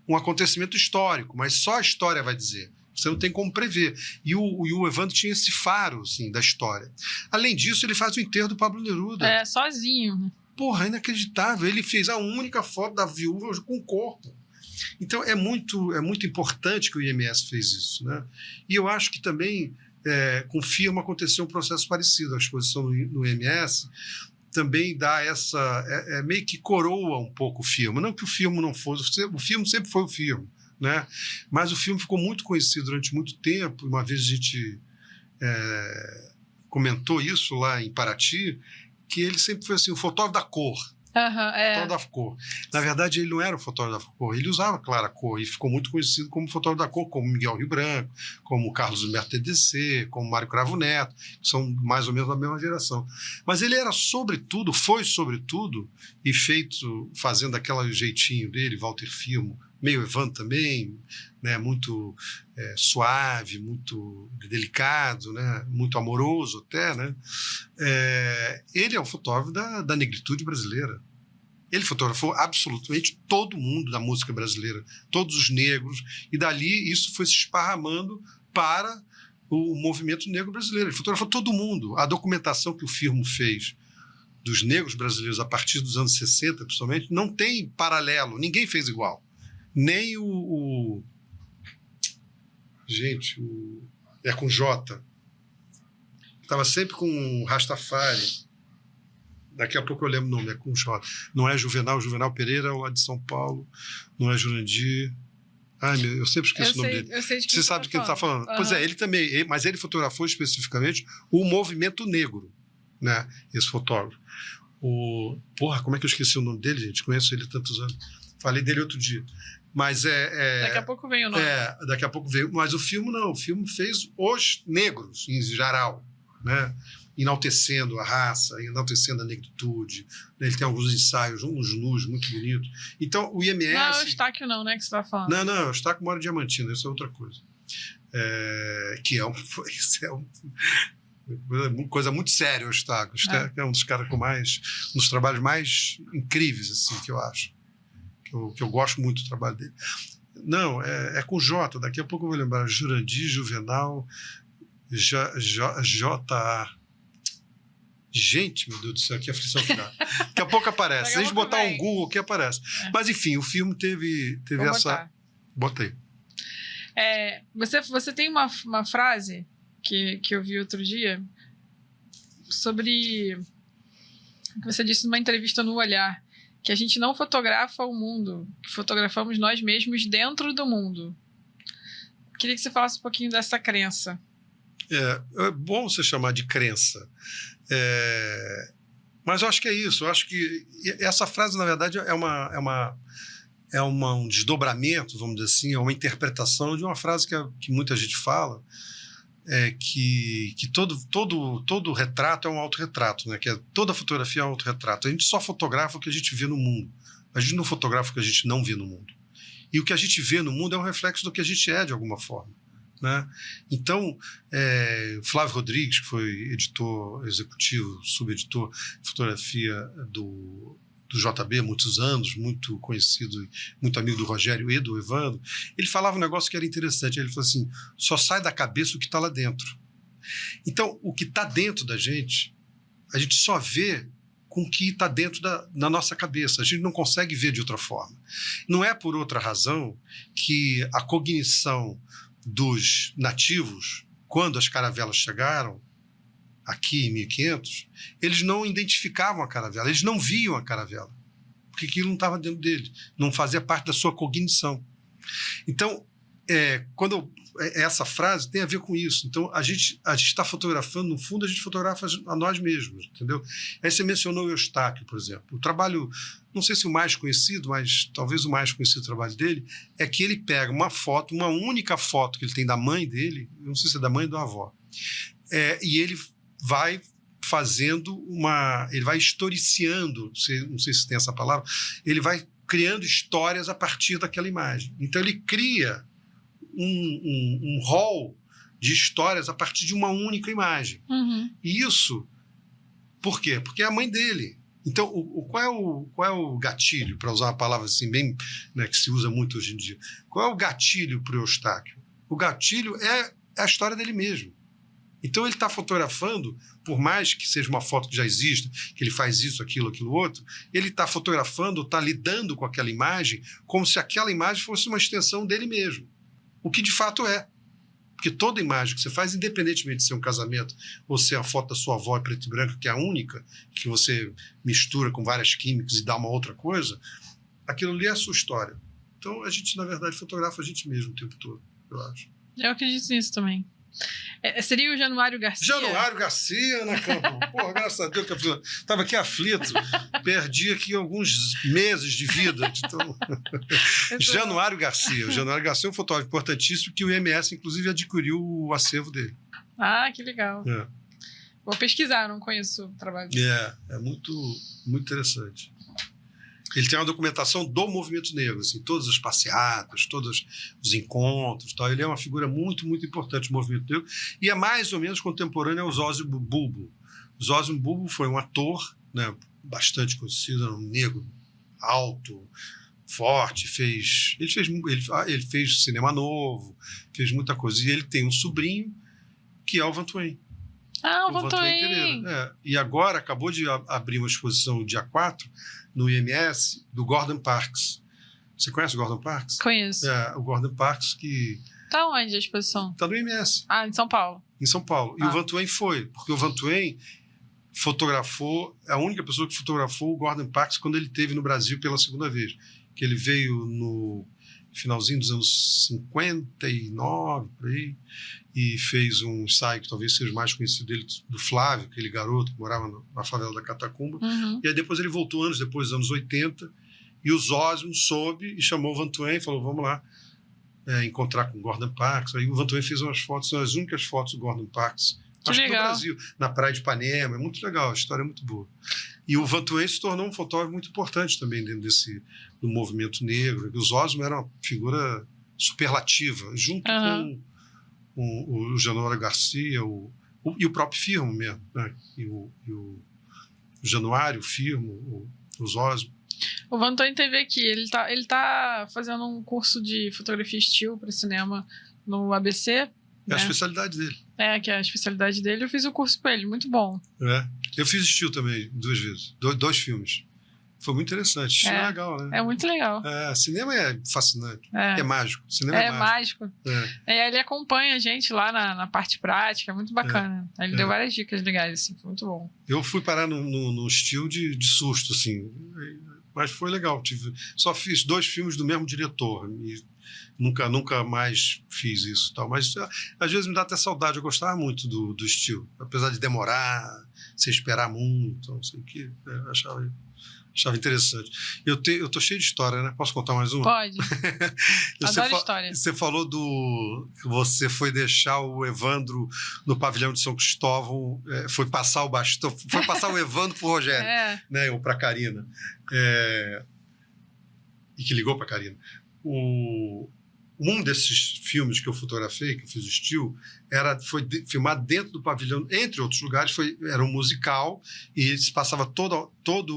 um acontecimento histórico, mas só a história vai dizer. Você não tem como prever. E o Evandro tinha esse faro, assim, da história. Além disso, ele faz o enterro do Pablo Neruda. Sozinho. Porra, inacreditável. Ele fez a única foto da viúva com o corpo. Então, é muito importante que o IMS fez isso, né? E eu acho que também, com Firmo, aconteceu um processo parecido. A exposição no IMS também dá meio que coroa um pouco o Firmo. Não que o Firmo não fosse... O Firmo sempre foi o Firmo, né? Mas o filme ficou muito conhecido durante muito tempo. Uma vez a gente comentou isso lá em Paraty, que ele sempre foi assim, o fotógrafo da cor. Fotógrafo da cor. Na verdade, ele não era o fotógrafo da cor, ele usava, claro, a cor, e ficou muito conhecido como fotógrafo da cor, como Miguel Rio Branco, como Carlos Humberto TDC, como Mário Cravo Neto, que são mais ou menos da mesma geração. Mas ele era, sobretudo, e feito, fazendo aquele jeitinho dele, Walter Firmo, meio Evandro também, né, muito suave, muito delicado, né, muito amoroso até, né? Ele é um fotógrafo da negritude brasileira. Ele fotografou absolutamente todo mundo da música brasileira, todos os negros, e dali isso foi se esparramando para o movimento negro brasileiro. Ele fotografou todo mundo. A documentação que o Firmo fez dos negros brasileiros a partir dos anos 60, principalmente, não tem paralelo, ninguém fez igual. Nem gente, é com J. Estava sempre com Rastafari. Daqui a pouco eu lembro o nome, é com J. Não é Juvenal Pereira, é lá de São Paulo. Não é Jurandir. Ai, eu sempre esqueço o nome dele. Você sabe de quem ele está falando? Pois é, ele também, mas ele fotografou especificamente o movimento negro, né? Esse fotógrafo. Como é que eu esqueci o nome dele, gente? Conheço ele há tantos anos. Falei dele outro dia. Mas daqui a pouco vem o nome. Daqui a pouco veio. Mas o filme não. O filme fez os negros, em geral, né? Enaltecendo a raça, enaltecendo a negritude. Ele tem alguns ensaios, uns nus muito bonitos. Então, o IMS... Não, é o Eustáquio não, né, que você está falando. Não, é o Eustáquio mora em Diamantina, isso é outra coisa. Que é uma coisa muito séria, o Eustáquio. É um dos caras com um dos trabalhos mais incríveis, assim, que eu acho. Que eu gosto muito do trabalho dele. Não, é com J, daqui a pouco eu vou lembrar. Jurandir, Juvenal, J.A. Gente, meu Deus do céu, que aflição que dá. Daqui a pouco aparece. Se a gente botar um Google, que aparece. Mas, enfim, o filme teve essa... Botei. Você tem uma frase que eu vi outro dia sobre... que você disse numa entrevista no Olhar, que a gente não fotografa o mundo, que fotografamos nós mesmos dentro do mundo. Queria que você falasse um pouquinho dessa crença. É bom você chamar de crença. Mas eu acho que é isso. Eu acho que essa frase, na verdade, é um desdobramento, vamos dizer assim, é uma interpretação de uma frase que muita gente fala, que todo retrato é um autorretrato, né? Toda fotografia é um autorretrato. A gente só fotografa o que a gente vê no mundo. A gente não fotografa o que a gente não vê no mundo. E o que a gente vê no mundo é um reflexo do que a gente é, de alguma forma, né? Então, Flávio Rodrigues, que foi editor executivo, subeditor de fotografia do JB há muitos anos, muito conhecido, muito amigo do Rogério e do Evandro, ele falava um negócio que era interessante. Ele falou assim: só sai da cabeça o que está lá dentro. Então, o que está dentro da gente, a gente só vê com o que está dentro da nossa cabeça. A gente não consegue ver de outra forma. Não é por outra razão que a cognição dos nativos, quando as caravelas chegaram, aqui em 1500, eles não identificavam a caravela, eles não viam a caravela, porque aquilo não estava dentro deles, não fazia parte da sua cognição. Então, essa frase tem a ver com isso. Então, a gente está fotografando, no fundo, a gente fotografa a nós mesmos, entendeu? Aí você mencionou o Eustáquio, por exemplo. O trabalho, não sei se o mais conhecido, mas talvez o mais conhecido trabalho dele, é que ele pega uma foto, uma única foto que ele tem da mãe dele, não sei se é da mãe ou da avó, e ele vai fazendo ele vai historiciando, não sei se tem essa palavra, ele vai criando histórias a partir daquela imagem. Então ele cria um rol de histórias a partir de uma única imagem. Uhum. E isso, por quê? Porque é a mãe dele. Então, qual é o gatilho, para usar uma palavra assim bem, né, que se usa muito hoje em dia? Qual é o gatilho para o Eustáquio? O gatilho é a história dele mesmo. Então ele está fotografando, por mais que seja uma foto que já exista, que ele faz isso, aquilo outro, ele está fotografando, está lidando com aquela imagem como se aquela imagem fosse uma extensão dele mesmo. O que de fato é. Porque toda imagem que você faz, independentemente de ser um casamento ou ser a foto da sua avó em preto e branco, que é a única, que você mistura com várias químicas e dá uma outra coisa, aquilo ali é a sua história. Então a gente, na verdade, fotografa a gente mesmo o tempo todo, eu acho. Eu acredito nisso também. Seria o Januário Garcia? Januário Garcia, Ana Campos. Pô, graças a Deus que eu estava aqui aflito. Perdi aqui alguns meses de vida. Então... Januário Garcia. O Januário Garcia é um fotógrafo importantíssimo que o IMS, inclusive, adquiriu o acervo dele. Ah, que legal. Vou pesquisar, não conheço o trabalho dele. É muito, muito interessante. Ele tem uma documentação do movimento negro, assim, todas as passeatas, todos os encontros, tal. Ele é uma figura muito, muito importante do movimento negro e é mais ou menos contemporâneo ao Zósimo Bulbo. O Zósimo Bulbo foi um ator, né, bastante conhecido, um negro alto, forte, ele fez cinema novo, fez muita coisa. E ele tem um sobrinho que é o Van Tuyn. Ah, o Van Tuyn. E agora acabou de abrir uma exposição dia 4 no IMS do Gordon Parks. Você conhece o Gordon Parks? Conheço. O Gordon Parks que... Tá onde a exposição? Tá no IMS. Ah, em São Paulo. Em São Paulo. E o Van Tuyn foi, porque o Van Tuyn fotografou, é a única pessoa que fotografou o Gordon Parks quando ele esteve no Brasil pela segunda vez. Que ele veio no finalzinho dos anos 59, por aí, e fez um ensaio que talvez seja mais conhecido dele, do Flávio, aquele garoto que morava na favela da Catacumba. E aí depois ele voltou anos depois, dos anos 80, e o Zósimo soube e chamou o Van Tuyn e falou, vamos lá encontrar com o Gordon Parks. Aí o Van Tuyn fez umas fotos, são as únicas fotos do Gordon Parks, acho que no Brasil, na praia de Ipanema. É muito legal, a história é muito boa. E o Van Tuyn se tornou um fotógrafo muito importante também dentro do movimento negro. O Zósimo era uma figura superlativa, junto com o Januário Garcia e o próprio Firmo mesmo, né? E o Januário, o Firmo, o Zósimo. O Van Tuyn teve aqui, ele tá fazendo um curso de fotografia estilo para cinema no ABC. É a especialidade dele. Que é a especialidade dele. Eu fiz o curso com ele, muito bom. Eu fiz estilo também 2 vezes, 2 filmes. Foi muito interessante. Estilo é legal, né? É muito legal. Cinema é fascinante. É mágico. Cinema é mágico. Ele acompanha a gente lá na parte prática, é muito bacana. Ele deu várias dicas legais, assim, foi muito bom. Eu fui parar no estilo de susto, assim. Mas foi legal. Só fiz 2 filmes do mesmo diretor. E nunca mais fiz isso. Tal. Mas às vezes me dá até saudade. Eu gostava muito do estilo. Apesar de demorar, sem esperar muito, não sei o que. Achava interessante. Eu tô cheio de história, né? Posso contar mais uma? Pode. Adoro história. Você falou que você foi deixar o Evandro no pavilhão de São Cristóvão, foi passar o bastão, foi passar o Evandro pro Rogério, né? Ou pra Karina. E que ligou pra Karina. Um desses filmes que eu fotografei, que eu fiz o estilo, foi filmado dentro do pavilhão, entre outros lugares, era um musical e se passava toda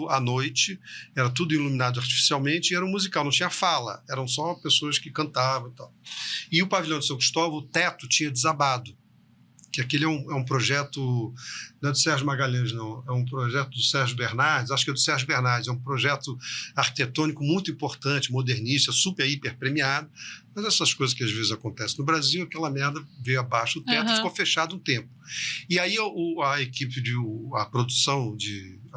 a noite, era tudo iluminado artificialmente e era um musical, não tinha fala, eram só pessoas que cantavam e tal. E o pavilhão de São Cristóvão, o teto tinha desabado, que aquele é um projeto, não é do Sérgio Magalhães, não, é um projeto do Sérgio Bernardes, acho que é do Sérgio Bernardes, é um projeto arquitetônico muito importante, modernista, super, hiper premiado, mas essas coisas que às vezes acontecem no Brasil, aquela merda veio abaixo do teto e ficou fechado um tempo. E aí a equipe a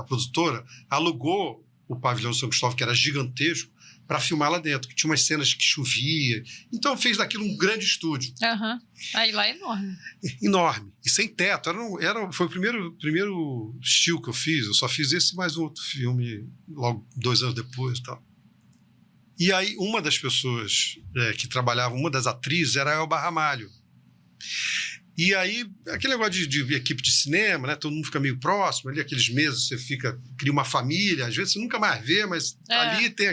produtora, alugou o pavilhão de São Cristóvão, que era gigantesco, para filmar lá dentro, que tinha umas cenas que chovia. Então fez daquilo um grande estúdio. Aí lá é enorme. Enorme. E sem teto. Foi o primeiro estilo que eu fiz. Eu só fiz esse e mais um outro filme logo 2 anos depois e tal. E aí uma das pessoas que trabalhava, uma das atrizes, era a Elba Ramalho. E aí, aquele negócio de equipe de cinema, né? Todo mundo fica meio próximo, ali aqueles meses você cria uma família, às vezes você nunca mais vê, mas ali tem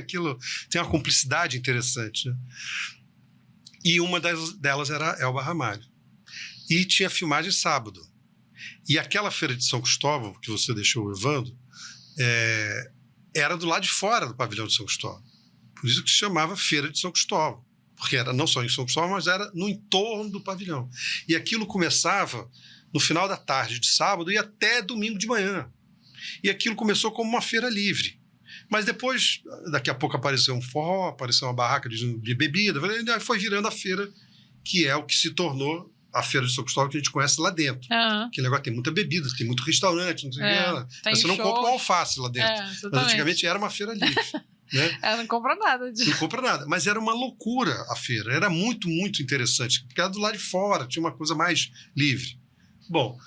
uma cumplicidade interessante, né? E uma delas era a Elba Ramalho. E tinha filmagem sábado. E aquela feira de São Cristóvão, que você deixou o Evandro, era do lado de fora do pavilhão de São Cristóvão. Por isso que se chamava Feira de São Cristóvão. Porque era não só em São Cristóvão, mas era no entorno do pavilhão. E aquilo começava no final da tarde de sábado e até domingo de manhã. E aquilo começou como uma feira livre. Mas depois, daqui a pouco apareceu um forró, apareceu uma barraca de bebida, foi virando a feira, que é o que se tornou a Feira de São Cristóvão que a gente conhece lá dentro. Aquele negócio tem muita bebida, tem muito restaurante, não sei o que. Mas você não compra um alface lá dentro. Mas antigamente era uma feira livre. Né? Ela não compra nada. Não compra nada. Mas era uma loucura a feira. Era muito, muito interessante. Porque era do lado de fora, tinha uma coisa mais livre. Bom,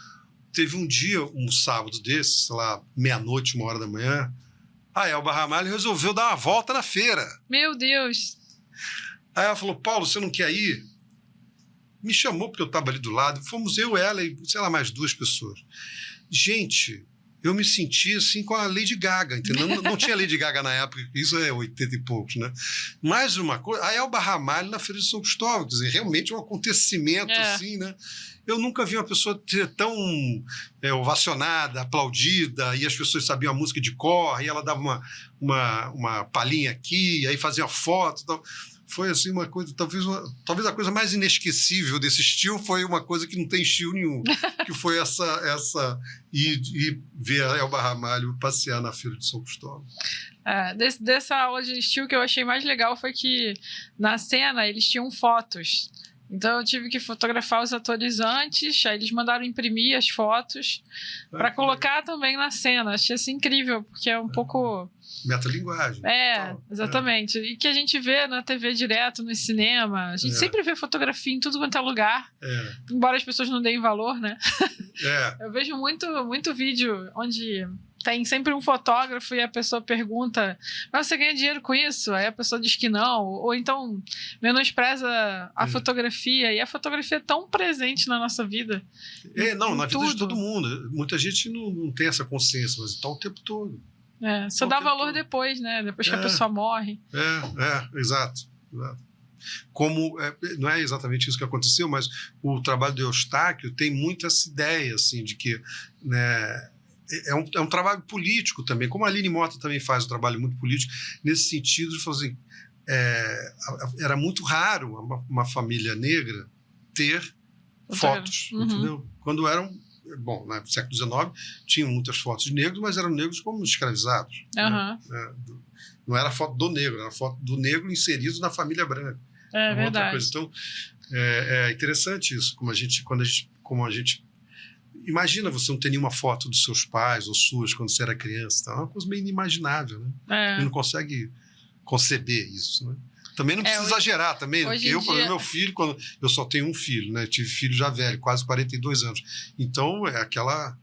teve um dia, um sábado desse, sei lá, meia-noite, 1h da manhã, a Elba Ramalho resolveu dar uma volta na feira. Meu Deus! Aí ela falou, Paulo, você não quer ir? Me chamou porque eu estava ali do lado. Fomos eu, ela e, sei lá, mais 2 pessoas. Gente, eu me senti assim com a Lady Gaga, entendeu? Não tinha Lady Gaga na época, isso é 80 e poucos, né? Mais uma coisa, a Elba Ramalho na Feira de São Cristóvão, quer dizer, realmente um acontecimento assim, né? Eu nunca vi uma pessoa ser tão ovacionada, aplaudida, e as pessoas sabiam a música de cor, e ela dava uma palhinha aqui, aí fazia foto e tal. Foi assim uma coisa, talvez a coisa mais inesquecível desse estilo foi uma coisa que não tem estilo nenhum, que foi essa ir ver a Elba Ramalho passear na Feira de São Cristóvão. Dessa aula de estilo que eu achei mais legal foi que na cena eles tinham fotos. Então eu tive que fotografar os atores antes, aí eles mandaram imprimir as fotos para colocar também na cena. Achei assim incrível, porque é um pouco... Metalinguagem. Exatamente. E que a gente vê na TV direto, no cinema. A gente sempre vê fotografia em tudo quanto é lugar. Embora as pessoas não deem valor, né? Eu vejo muito vídeo onde tem sempre um fotógrafo e a pessoa pergunta, mas você ganha dinheiro com isso? Aí a pessoa diz que não. Ou então menospreza a fotografia. E a fotografia é tão presente na nossa vida. Na vida de todo mundo. Muita gente não tem essa consciência, mas está o tempo todo. Só dá valor depois, né? Depois que a pessoa morre. Exato. Como, não é exatamente isso que aconteceu, mas o trabalho do Eustáquio tem muito essa ideia, assim, de que, né, é um trabalho político também, como a Aline Mota também faz um trabalho muito político, nesse sentido de fazer, era muito raro uma família negra ter fotos, entendeu? Quando eram... Bom, no século XIX tinham muitas fotos de negros, mas eram negros como escravizados. Né? Não era foto do negro, era foto do negro inserido na família branca. Verdade. Coisa. Então, é interessante isso, como a gente... Imagina você não ter nenhuma foto dos seus pais ou suas quando você era criança. Tá? É uma coisa meio inimaginável, né? Você não consegue conceber isso, né? Também não precisa exagerar também, porque eu, por exemplo, meu filho, quando eu só tenho um filho, né? Tive filho já velho, quase 42 anos. Então, é aquela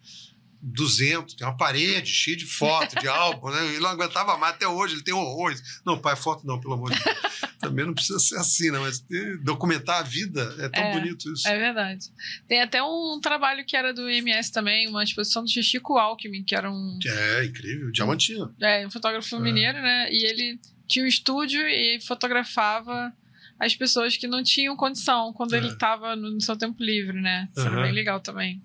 200, tem uma parede cheia de fotos, de álbum, né? Ele não aguentava mais, até hoje ele tem horrores. Não, pai, foto não, pelo amor de Deus. Também não precisa ser assim, né? Mas documentar a vida é tão bonito isso. É verdade. Tem até um trabalho que era do IMS também, uma exposição do Chico Alckmin, que era um... incrível, Diamantina. Um fotógrafo mineiro, né? E ele tinha um estúdio e fotografava as pessoas que não tinham condição quando ele estava no seu tempo livre, né? Isso era bem legal também.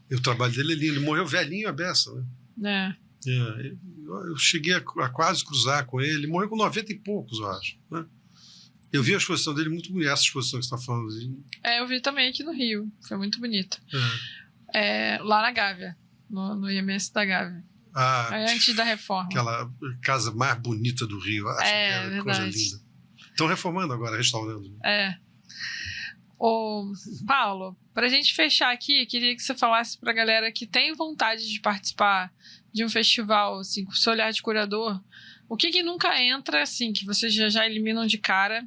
E o trabalho dele é lindo. Ele morreu velhinho a beça, né? Eu cheguei a quase cruzar com ele. Ele morreu com 90 e poucos, eu acho, né? Eu vi a exposição dele muito bonita, essa exposição que você está falando. Eu vi também aqui no Rio. Foi muito bonita. Lá na Gávea, no IMS da Gávea. Antes da reforma. Aquela casa mais bonita do Rio. Acho que era coisa linda. Estão reformando agora, restaurando. Ô, Paulo, para a gente fechar aqui, queria que você falasse para a galera que tem vontade de participar de um festival, assim, com o seu olhar de curador, o que nunca entra, assim, que vocês já eliminam de cara.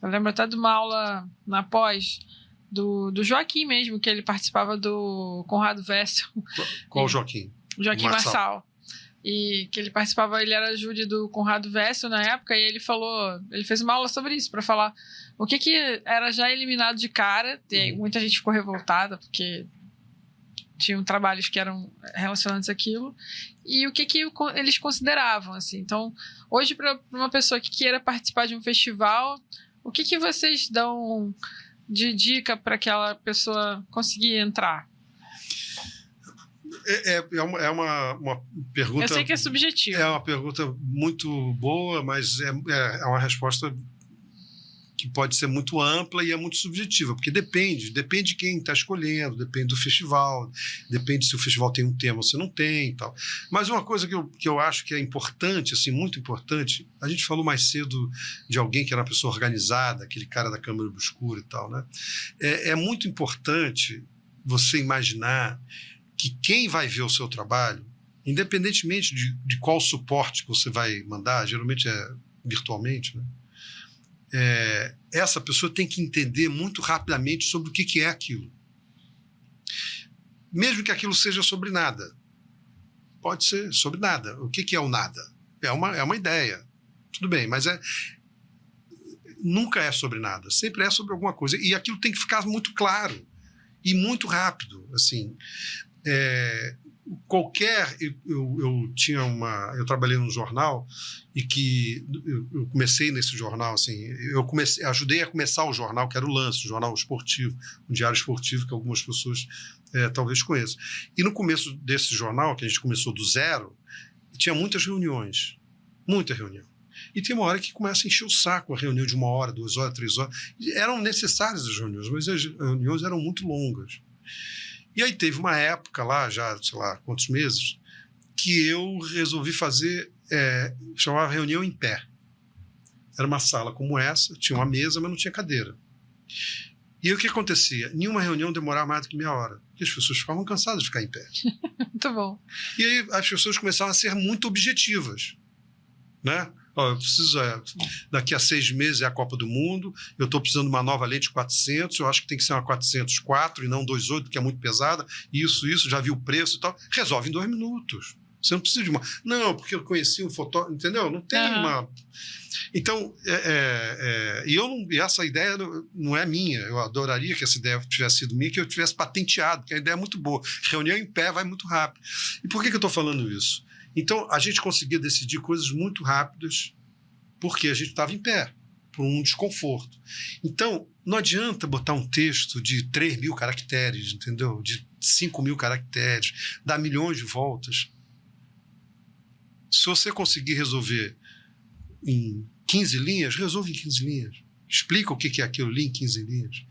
Eu lembro até de uma aula na pós do Joaquim mesmo, que ele participava do Conrado Wessel. Qual Joaquim? Joaquim Marçal. E que ele participava, ele era júri do Conrado Wessel na época, e ele fez uma aula sobre isso, para falar o que era já eliminado de cara, e aí muita gente ficou revoltada, porque tinham trabalhos que eram relacionados àquilo, e o que eles consideravam, assim. Então, hoje, para uma pessoa que queira participar de um festival, o que vocês dão de dica para aquela pessoa conseguir entrar? É uma pergunta... Eu sei que é subjetivo. É uma pergunta muito boa, mas é uma resposta que pode ser muito ampla e é muito subjetiva, porque depende de quem está escolhendo, depende do festival, depende se o festival tem um tema ou se não tem e tal. Mas uma coisa que eu acho que é importante, assim, muito importante, a gente falou mais cedo de alguém que era uma pessoa organizada, aquele cara da câmera obscura e tal, né? É muito importante você imaginar que quem vai ver o seu trabalho Independentemente de qual suporte que você vai mandar, geralmente é virtualmente, né? Essa pessoa tem que entender muito rapidamente sobre o que é aquilo. Mesmo que aquilo seja sobre nada. Pode ser sobre nada. O que é o nada? É uma ideia. Tudo bem, mas nunca é sobre nada. Sempre é sobre alguma coisa. E aquilo tem que ficar muito claro e muito rápido. Assim, eu trabalhei num jornal e que eu comecei nesse jornal, assim, ajudei a começar o jornal, que era o Lance, o jornal esportivo, um diário esportivo que algumas pessoas talvez conheçam. E no começo desse jornal, que a gente começou do zero, tinha muitas reuniões, muita reunião. E tem uma hora que começa a encher o saco a reunião de 1 hora, 2 horas, 3 horas. Eram necessárias as reuniões, mas as reuniões eram muito longas. E aí teve uma época lá, já sei lá quantos meses, que eu resolvi fazer, chamava reunião em pé. Era uma sala como essa, tinha uma mesa, mas não tinha cadeira. E aí o que acontecia? Nenhuma reunião demorava mais do que meia hora, porque as pessoas ficavam cansadas de ficar em pé. Muito bom. E aí as pessoas começaram a ser muito objetivas, né? Eu preciso, daqui a 6 meses é a Copa do Mundo, eu estou precisando de uma nova lei de 400, eu acho que tem que ser uma 404 e não 28, que é muito pesada, isso, já vi o preço e tal. Resolve em 2 minutos. Você não precisa de uma... Não, porque eu conheci um fotógrafo, entendeu? Não tem uma... Então, e essa ideia não é minha. Eu adoraria que essa ideia tivesse sido minha, que eu tivesse patenteado, porque a ideia é muito boa. Reunião em pé vai muito rápido. E por que eu estou falando isso? Então, a gente conseguia decidir coisas muito rápidas porque a gente estava em pé, por um desconforto. Então, não adianta botar um texto de 3.000 caracteres, entendeu? De 5.000 caracteres, dar milhões de voltas. Se você conseguir resolver em 15 linhas, resolve em 15 linhas. Explica o que é aquilo ali em 15 linhas.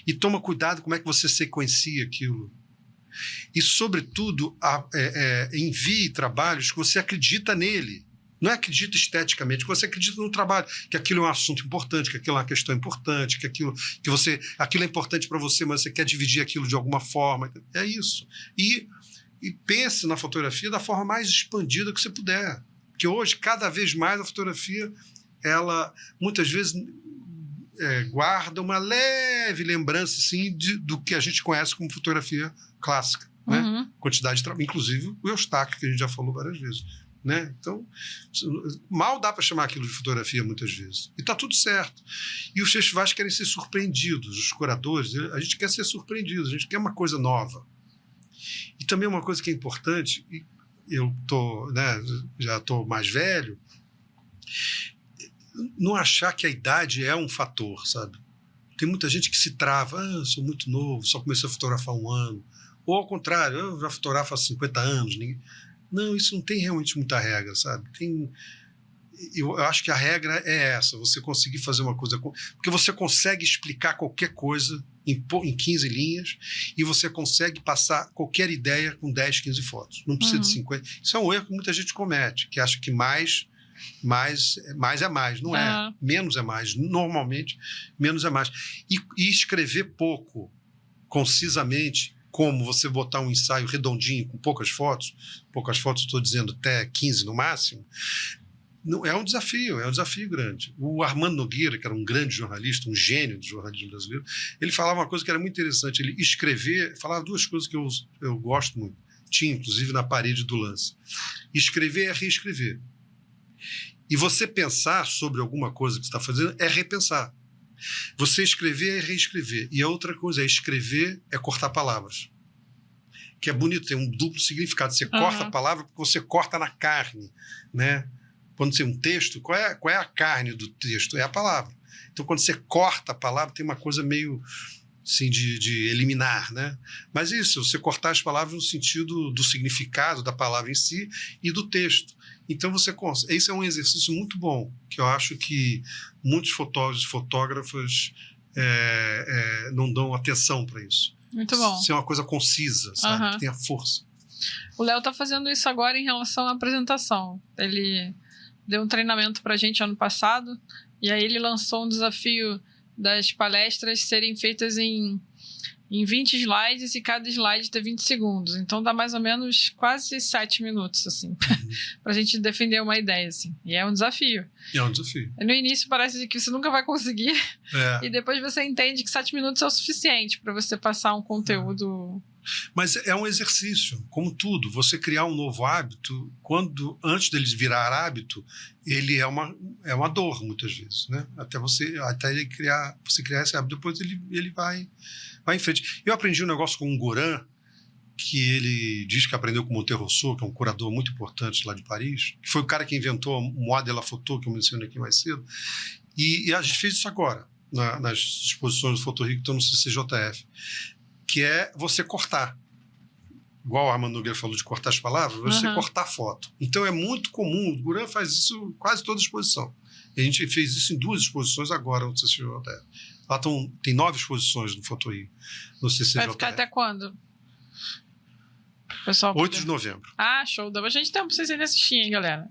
E toma cuidado como é que você sequencia aquilo. E, sobretudo, envie trabalhos que você acredita nele. Não acredita esteticamente, que você acredita no trabalho, que aquilo é um assunto importante, que aquilo é uma questão importante, que aquilo é importante para você, mas você quer dividir aquilo de alguma forma. É isso. E pense na fotografia da forma mais expandida que você puder. Porque hoje, cada vez mais, a fotografia, ela, muitas vezes... guarda uma leve lembrança assim, do que a gente conhece como fotografia clássica, né? Quantidade de trabalho, inclusive o Eustáquio, que a gente já falou várias vezes, né? Então, mal dá para chamar aquilo de fotografia muitas vezes. E está tudo certo. E os festivais querem ser surpreendidos, os curadores, a gente quer ser surpreendido, a gente quer uma coisa nova. E também uma coisa que é importante, eu já estou mais velho, não achar que a idade é um fator, sabe? Tem muita gente que se trava, sou muito novo, só comecei a fotografar há 1 ano. Ou ao contrário, eu já fotografo há 50 anos. Não, isso não tem realmente muita regra, sabe? Eu acho que a regra é essa, você conseguir fazer uma coisa... Porque você consegue explicar qualquer coisa em 15 linhas e você consegue passar qualquer ideia com 10, 15 fotos. Não precisa de 50. Isso é um erro que muita gente comete, que acha que mais é mais, não é. Menos é mais. Normalmente, menos é mais. E escrever pouco, concisamente, como você botar um ensaio redondinho com poucas fotos, estou dizendo até 15 no máximo, não, é um desafio grande. O Armando Nogueira, que era um grande jornalista, um gênio do jornalismo brasileiro, ele falava uma coisa que era muito interessante. Ele falava 2 coisas que eu gosto muito. Tinha, inclusive, na parede do Lance. Escrever é reescrever. E você pensar sobre alguma coisa que você está fazendo é repensar. Você escrever é reescrever. E a outra coisa é escrever é cortar palavras. Que é bonito, tem um duplo significado. Você corta a palavra porque você corta na carne, né? Quando você tem um texto, qual é a carne do texto? É a palavra. Então, quando você corta a palavra, tem uma coisa meio assim, de eliminar, né? Mas isso, você cortar as palavras no sentido do significado da palavra em si e do texto. Então, esse é um exercício muito bom, que eu acho que muitos fotógrafos e fotógrafas não dão atenção para isso. Muito bom. Ser uma coisa concisa, sabe? Que tenha força. O Léo está fazendo isso agora em relação à apresentação. Ele deu um treinamento para a gente ano passado, e aí ele lançou um desafio das palestras serem feitas em em 20 slides e cada slide tem 20 segundos. Então dá mais ou menos quase 7 minutos, assim, para a gente defender uma ideia, assim. E é um desafio. É um desafio. No início parece que você nunca vai conseguir, e depois você entende que 7 minutos é o suficiente para você passar um conteúdo. Mas é um exercício, como tudo. Você criar um novo hábito, antes dele virar hábito, ele é uma dor, muitas vezes, né? Até você criar esse hábito, depois ele vai em frente. Eu aprendi um negócio com um Goran, que ele diz que aprendeu com Monteiro Rousseau, que é um curador muito importante lá de Paris, que foi o cara que inventou o Moi de la Photo, que eu mencionei aqui mais cedo. E a gente fez isso agora, nas exposições do Fotorrio que estão no CCJF, que é você cortar. Igual o Armando Nogueira falou de cortar as palavras, você cortar a foto. Então é muito comum, o Goran faz isso quase toda exposição. E a gente fez isso em 2 exposições agora no CCJF. Lá tem 9 exposições no Fotorrio, no CCJF. Vai ficar até quando? Pessoal, 8 de novembro. Ah, show. Dá bastante tempo pra vocês irem assistir, hein, galera?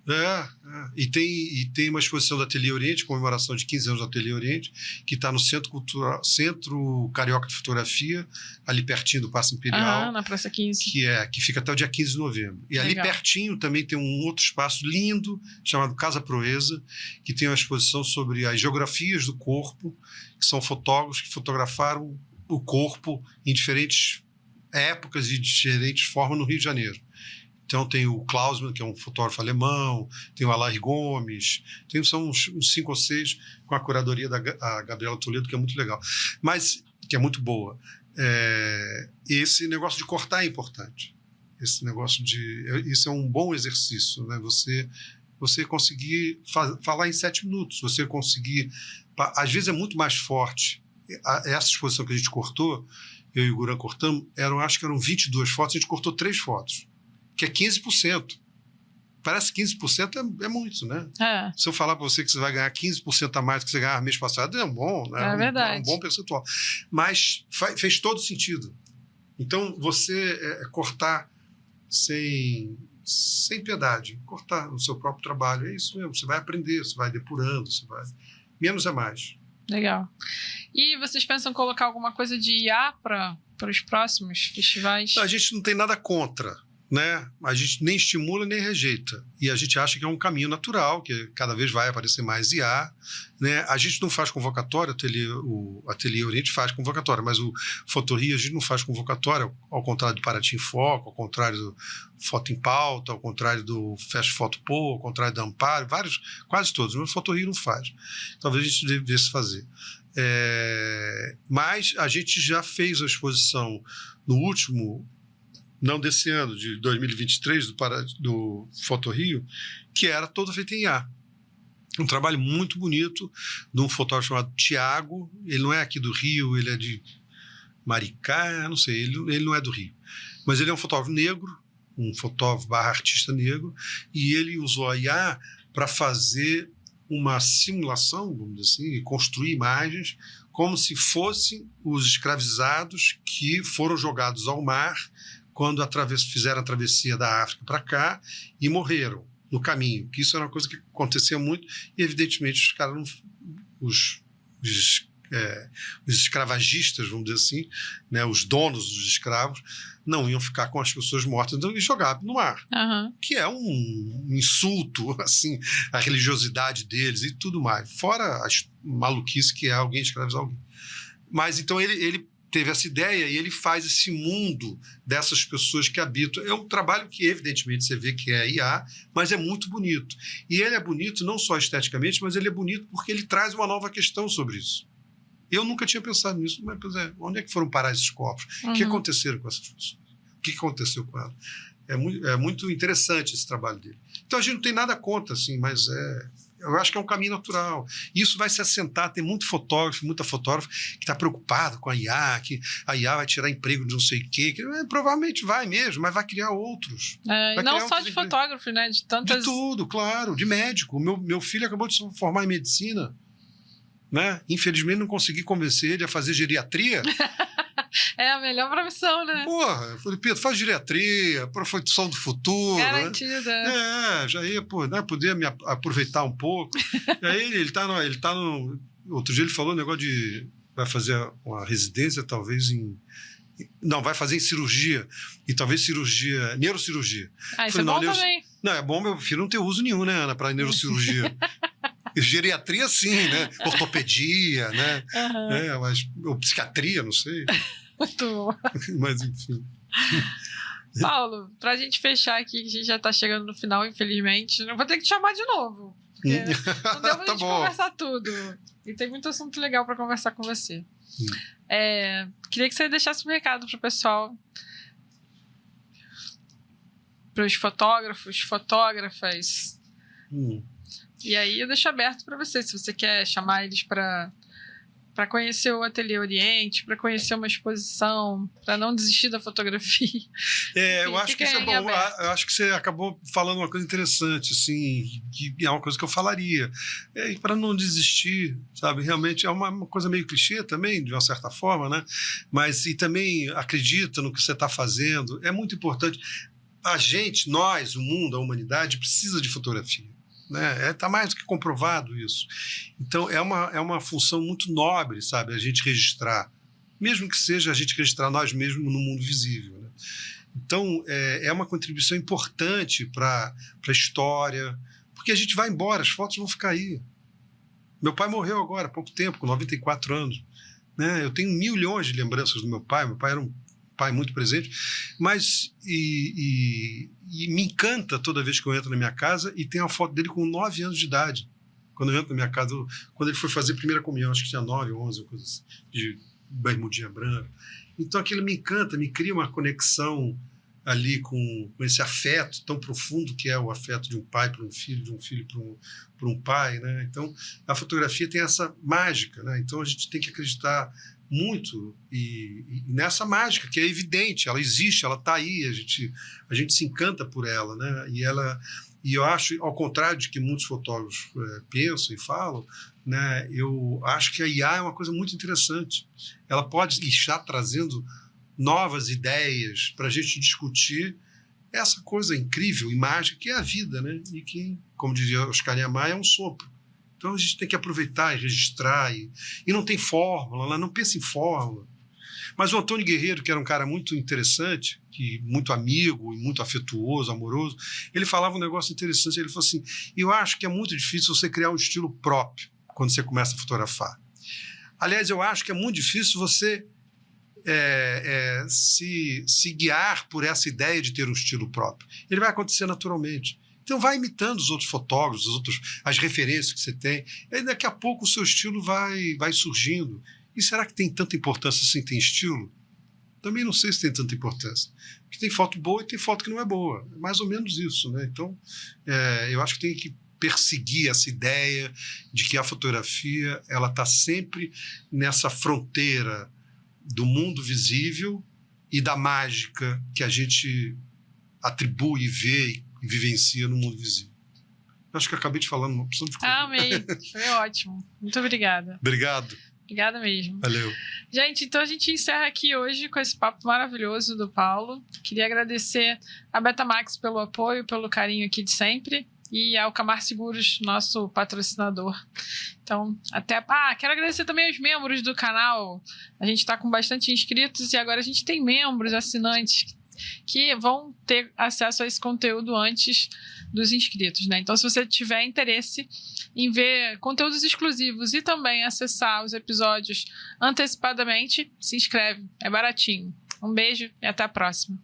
E tem uma exposição do Ateliê Oriente, comemoração de 15 anos do Ateliê Oriente, que está no Centro Carioca de Fotografia, ali pertinho do Paço Imperial. Na Praça 15. Que fica até o dia 15 de novembro. E ali pertinho também tem um outro espaço lindo, chamado Casa Proeza, que tem uma exposição sobre as geografias do corpo, que são fotógrafos que fotografaram o corpo em diferentes épocas e diferentes formas no Rio de Janeiro. Então tem o Klausmann, que é um fotógrafo alemão, tem o Alain Gomes, são uns 5 ou 6 com a curadoria da Gabriela Toledo, que é muito legal, mas que é muito boa. Esse negócio de cortar é importante. Isso é um bom exercício, né? Você conseguir falar em 7 minutos, você conseguir... Às vezes é muito mais forte. Essa exposição que a gente cortou, eu e o Goran cortamos, acho que eram 22 fotos, a gente cortou 3 fotos, que é 15%. Parece que 15% é muito, né? Se eu falar para você que você vai ganhar 15% a mais do que você ganhava mês passado, é bom, né? É verdade. É um bom percentual. Mas fez todo sentido. Então, você cortar sem piedade, cortar no seu próprio trabalho, é isso mesmo. Você vai aprender, você vai depurando, menos é mais. Legal. E vocês pensam em colocar alguma coisa de IA para os próximos festivais? A gente não tem nada contra, né? A gente nem estimula nem rejeita. E a gente acha que é um caminho natural, que cada vez vai aparecer mais IA, né? A gente não faz convocatória, o Ateliê Oriente faz convocatória, mas o Fotorrio a gente não faz convocatória, ao contrário do Paraty em Foco, ao contrário do Foto em Pauta, ao contrário do Fast Foto Pô, ao contrário da Amparo, quase todos, mas o Fotorrio não faz. Talvez a gente devesse fazer. Mas a gente já fez a exposição no último, não desse ano, de 2023, do Fotorrio, que era toda feita em IA. Um trabalho muito bonito de um fotógrafo chamado Tiago. Ele não é aqui do Rio, ele é de Maricá, não sei, ele não é do Rio. Mas ele é um fotógrafo negro, um fotógrafo / artista negro, e ele usou a IA para fazer uma simulação, vamos dizer assim, e construir imagens como se fossem os escravizados que foram jogados ao mar quando fizeram a travessia da África para cá e morreram no caminho, que isso era uma coisa que acontecia muito e, evidentemente, os caras, os escravagistas, vamos dizer assim, né, os donos dos escravos, não iam ficar com as pessoas mortas, então eles jogavam no mar, que é um insulto assim, à religiosidade deles e tudo mais, fora a maluquice que é alguém escravizar alguém. Mas então ele teve essa ideia e ele faz esse mundo dessas pessoas que habitam. É um trabalho que, evidentemente, você vê que é IA, mas é muito bonito. E ele é bonito não só esteticamente, mas ele é bonito porque ele traz uma nova questão sobre isso. Eu nunca tinha pensado nisso, mas onde é que foram parar esses corpos? O que aconteceram com essas pessoas? O que aconteceu com elas? É muito interessante esse trabalho dele. Então a gente não tem nada contra, assim, mas eu acho que é um caminho natural. Isso vai se assentar, tem muita fotógrafa que está preocupado com a IA, que a IA vai tirar emprego de não sei o quê, que provavelmente vai mesmo, mas vai criar outros. E não só de fotógrafo, né? De tantas... De tudo, claro, de médico. Meu filho acabou de se formar em medicina, né? Infelizmente não consegui convencer ele a fazer geriatria. É a melhor profissão, né? Porra, eu falei, Pedro, faz geriatria, profissão do futuro. Garantida. Né? Já ia, poder me aproveitar um pouco. E aí ele tá no... Outro dia ele falou um negócio de vai fazer uma residência talvez não, vai fazer em cirurgia, e talvez neurocirurgia. Isso é bom também. Não, é bom meu filho não ter uso nenhum, né, Ana, para neurocirurgia. Geriatria, sim, né? Ortopedia, né? Uhum. Ou psiquiatria, não sei. Muito bom. Mas, enfim. Paulo, pra gente fechar aqui, a gente já tá chegando no final, infelizmente. Não vou ter que te chamar de novo, porque não deu pra Tá gente bom. conversar tudo. E tem muito assunto legal pra conversar com você. Queria que você deixasse um recado pro pessoal, pros fotógrafos, fotógrafas. E aí eu deixo aberto para você, se você quer chamar eles para conhecer o Ateliê Oriente, para conhecer uma exposição, para não desistir da fotografia. Enfim, eu acho que isso é bom. Eu acho que você acabou falando uma coisa interessante, assim, que é uma coisa que eu falaria. Para não desistir, sabe? Realmente é uma coisa meio clichê também, de uma certa forma, né? Mas e também acredita no que você está fazendo. É muito importante. A gente, nós, o mundo, a humanidade, precisa de fotografia. Né? Tá mais do que comprovado isso. Então é uma função muito nobre, sabe, a gente registrar, mesmo que seja a gente registrar nós mesmos no mundo visível, né? Então é uma contribuição importante para a história, porque a gente vai embora, as fotos vão ficar aí. Meu pai morreu agora há pouco tempo, com 94 anos, né? Eu tenho milhões de lembranças do meu pai era um pai muito presente, mas e me encanta toda vez que eu entro na minha casa e tem uma foto dele com 9 anos de idade. Quando eu entro na minha casa, quando ele foi fazer a primeira comunhão, acho que tinha 9, 11, coisa assim, de bermudinha branca. Então aquilo me encanta, me cria uma conexão ali com esse afeto tão profundo que é o afeto de um pai para um filho, de um filho para um pai, né? Então a fotografia tem essa mágica, né? Então a gente tem que acreditar muito e nessa mágica que é evidente, ela existe, ela está aí, a gente se encanta por ela, né? E eu acho, ao contrário de que muitos fotógrafos pensam e falam, né? Eu acho que a IA é uma coisa muito interessante. Ela pode estar trazendo novas ideias para a gente discutir essa coisa incrível e mágica que é a vida, né? E que, como diria Oscar Niemeyer, é um sopro. Então a gente tem que aproveitar e registrar. E não tem fórmula, ela não pensa em fórmula. Mas o Antônio Guerreiro, que era um cara muito interessante, muito amigo e muito afetuoso, amoroso, ele falava um negócio interessante. Ele falou assim: eu acho que é muito difícil você criar um estilo próprio quando você começa a fotografar. Aliás, eu acho que é muito difícil você se guiar por essa ideia de ter um estilo próprio. Ele vai acontecer naturalmente. Então vai imitando os outros fotógrafos, as referências que você tem, e aí daqui a pouco o seu estilo vai surgindo. E será que tem tanta importância assim, tem estilo? Também não sei se tem tanta importância. Porque tem foto boa e tem foto que não é boa. É mais ou menos isso, né? Então, eu acho que tem que perseguir essa ideia de que a fotografia ela está sempre nessa fronteira do mundo visível e da mágica que a gente atribui e vê e vivencia no mundo visível. Acho que eu acabei de falar uma opção de coisa. Amei, foi ótimo. Muito obrigada. Obrigado. Obrigada mesmo. Valeu. Gente, então a gente encerra aqui hoje com esse papo maravilhoso do Paulo. Queria agradecer a Betamax pelo apoio, pelo carinho aqui de sempre, e ao Camar Seguros, nosso patrocinador. Então, quero agradecer também aos membros do canal. A gente está com bastante inscritos e agora a gente tem membros, assinantes, que vão ter acesso a esse conteúdo antes dos inscritos, né? Então, se você tiver interesse em ver conteúdos exclusivos e também acessar os episódios antecipadamente, se inscreve, é baratinho. Um beijo e até a próxima.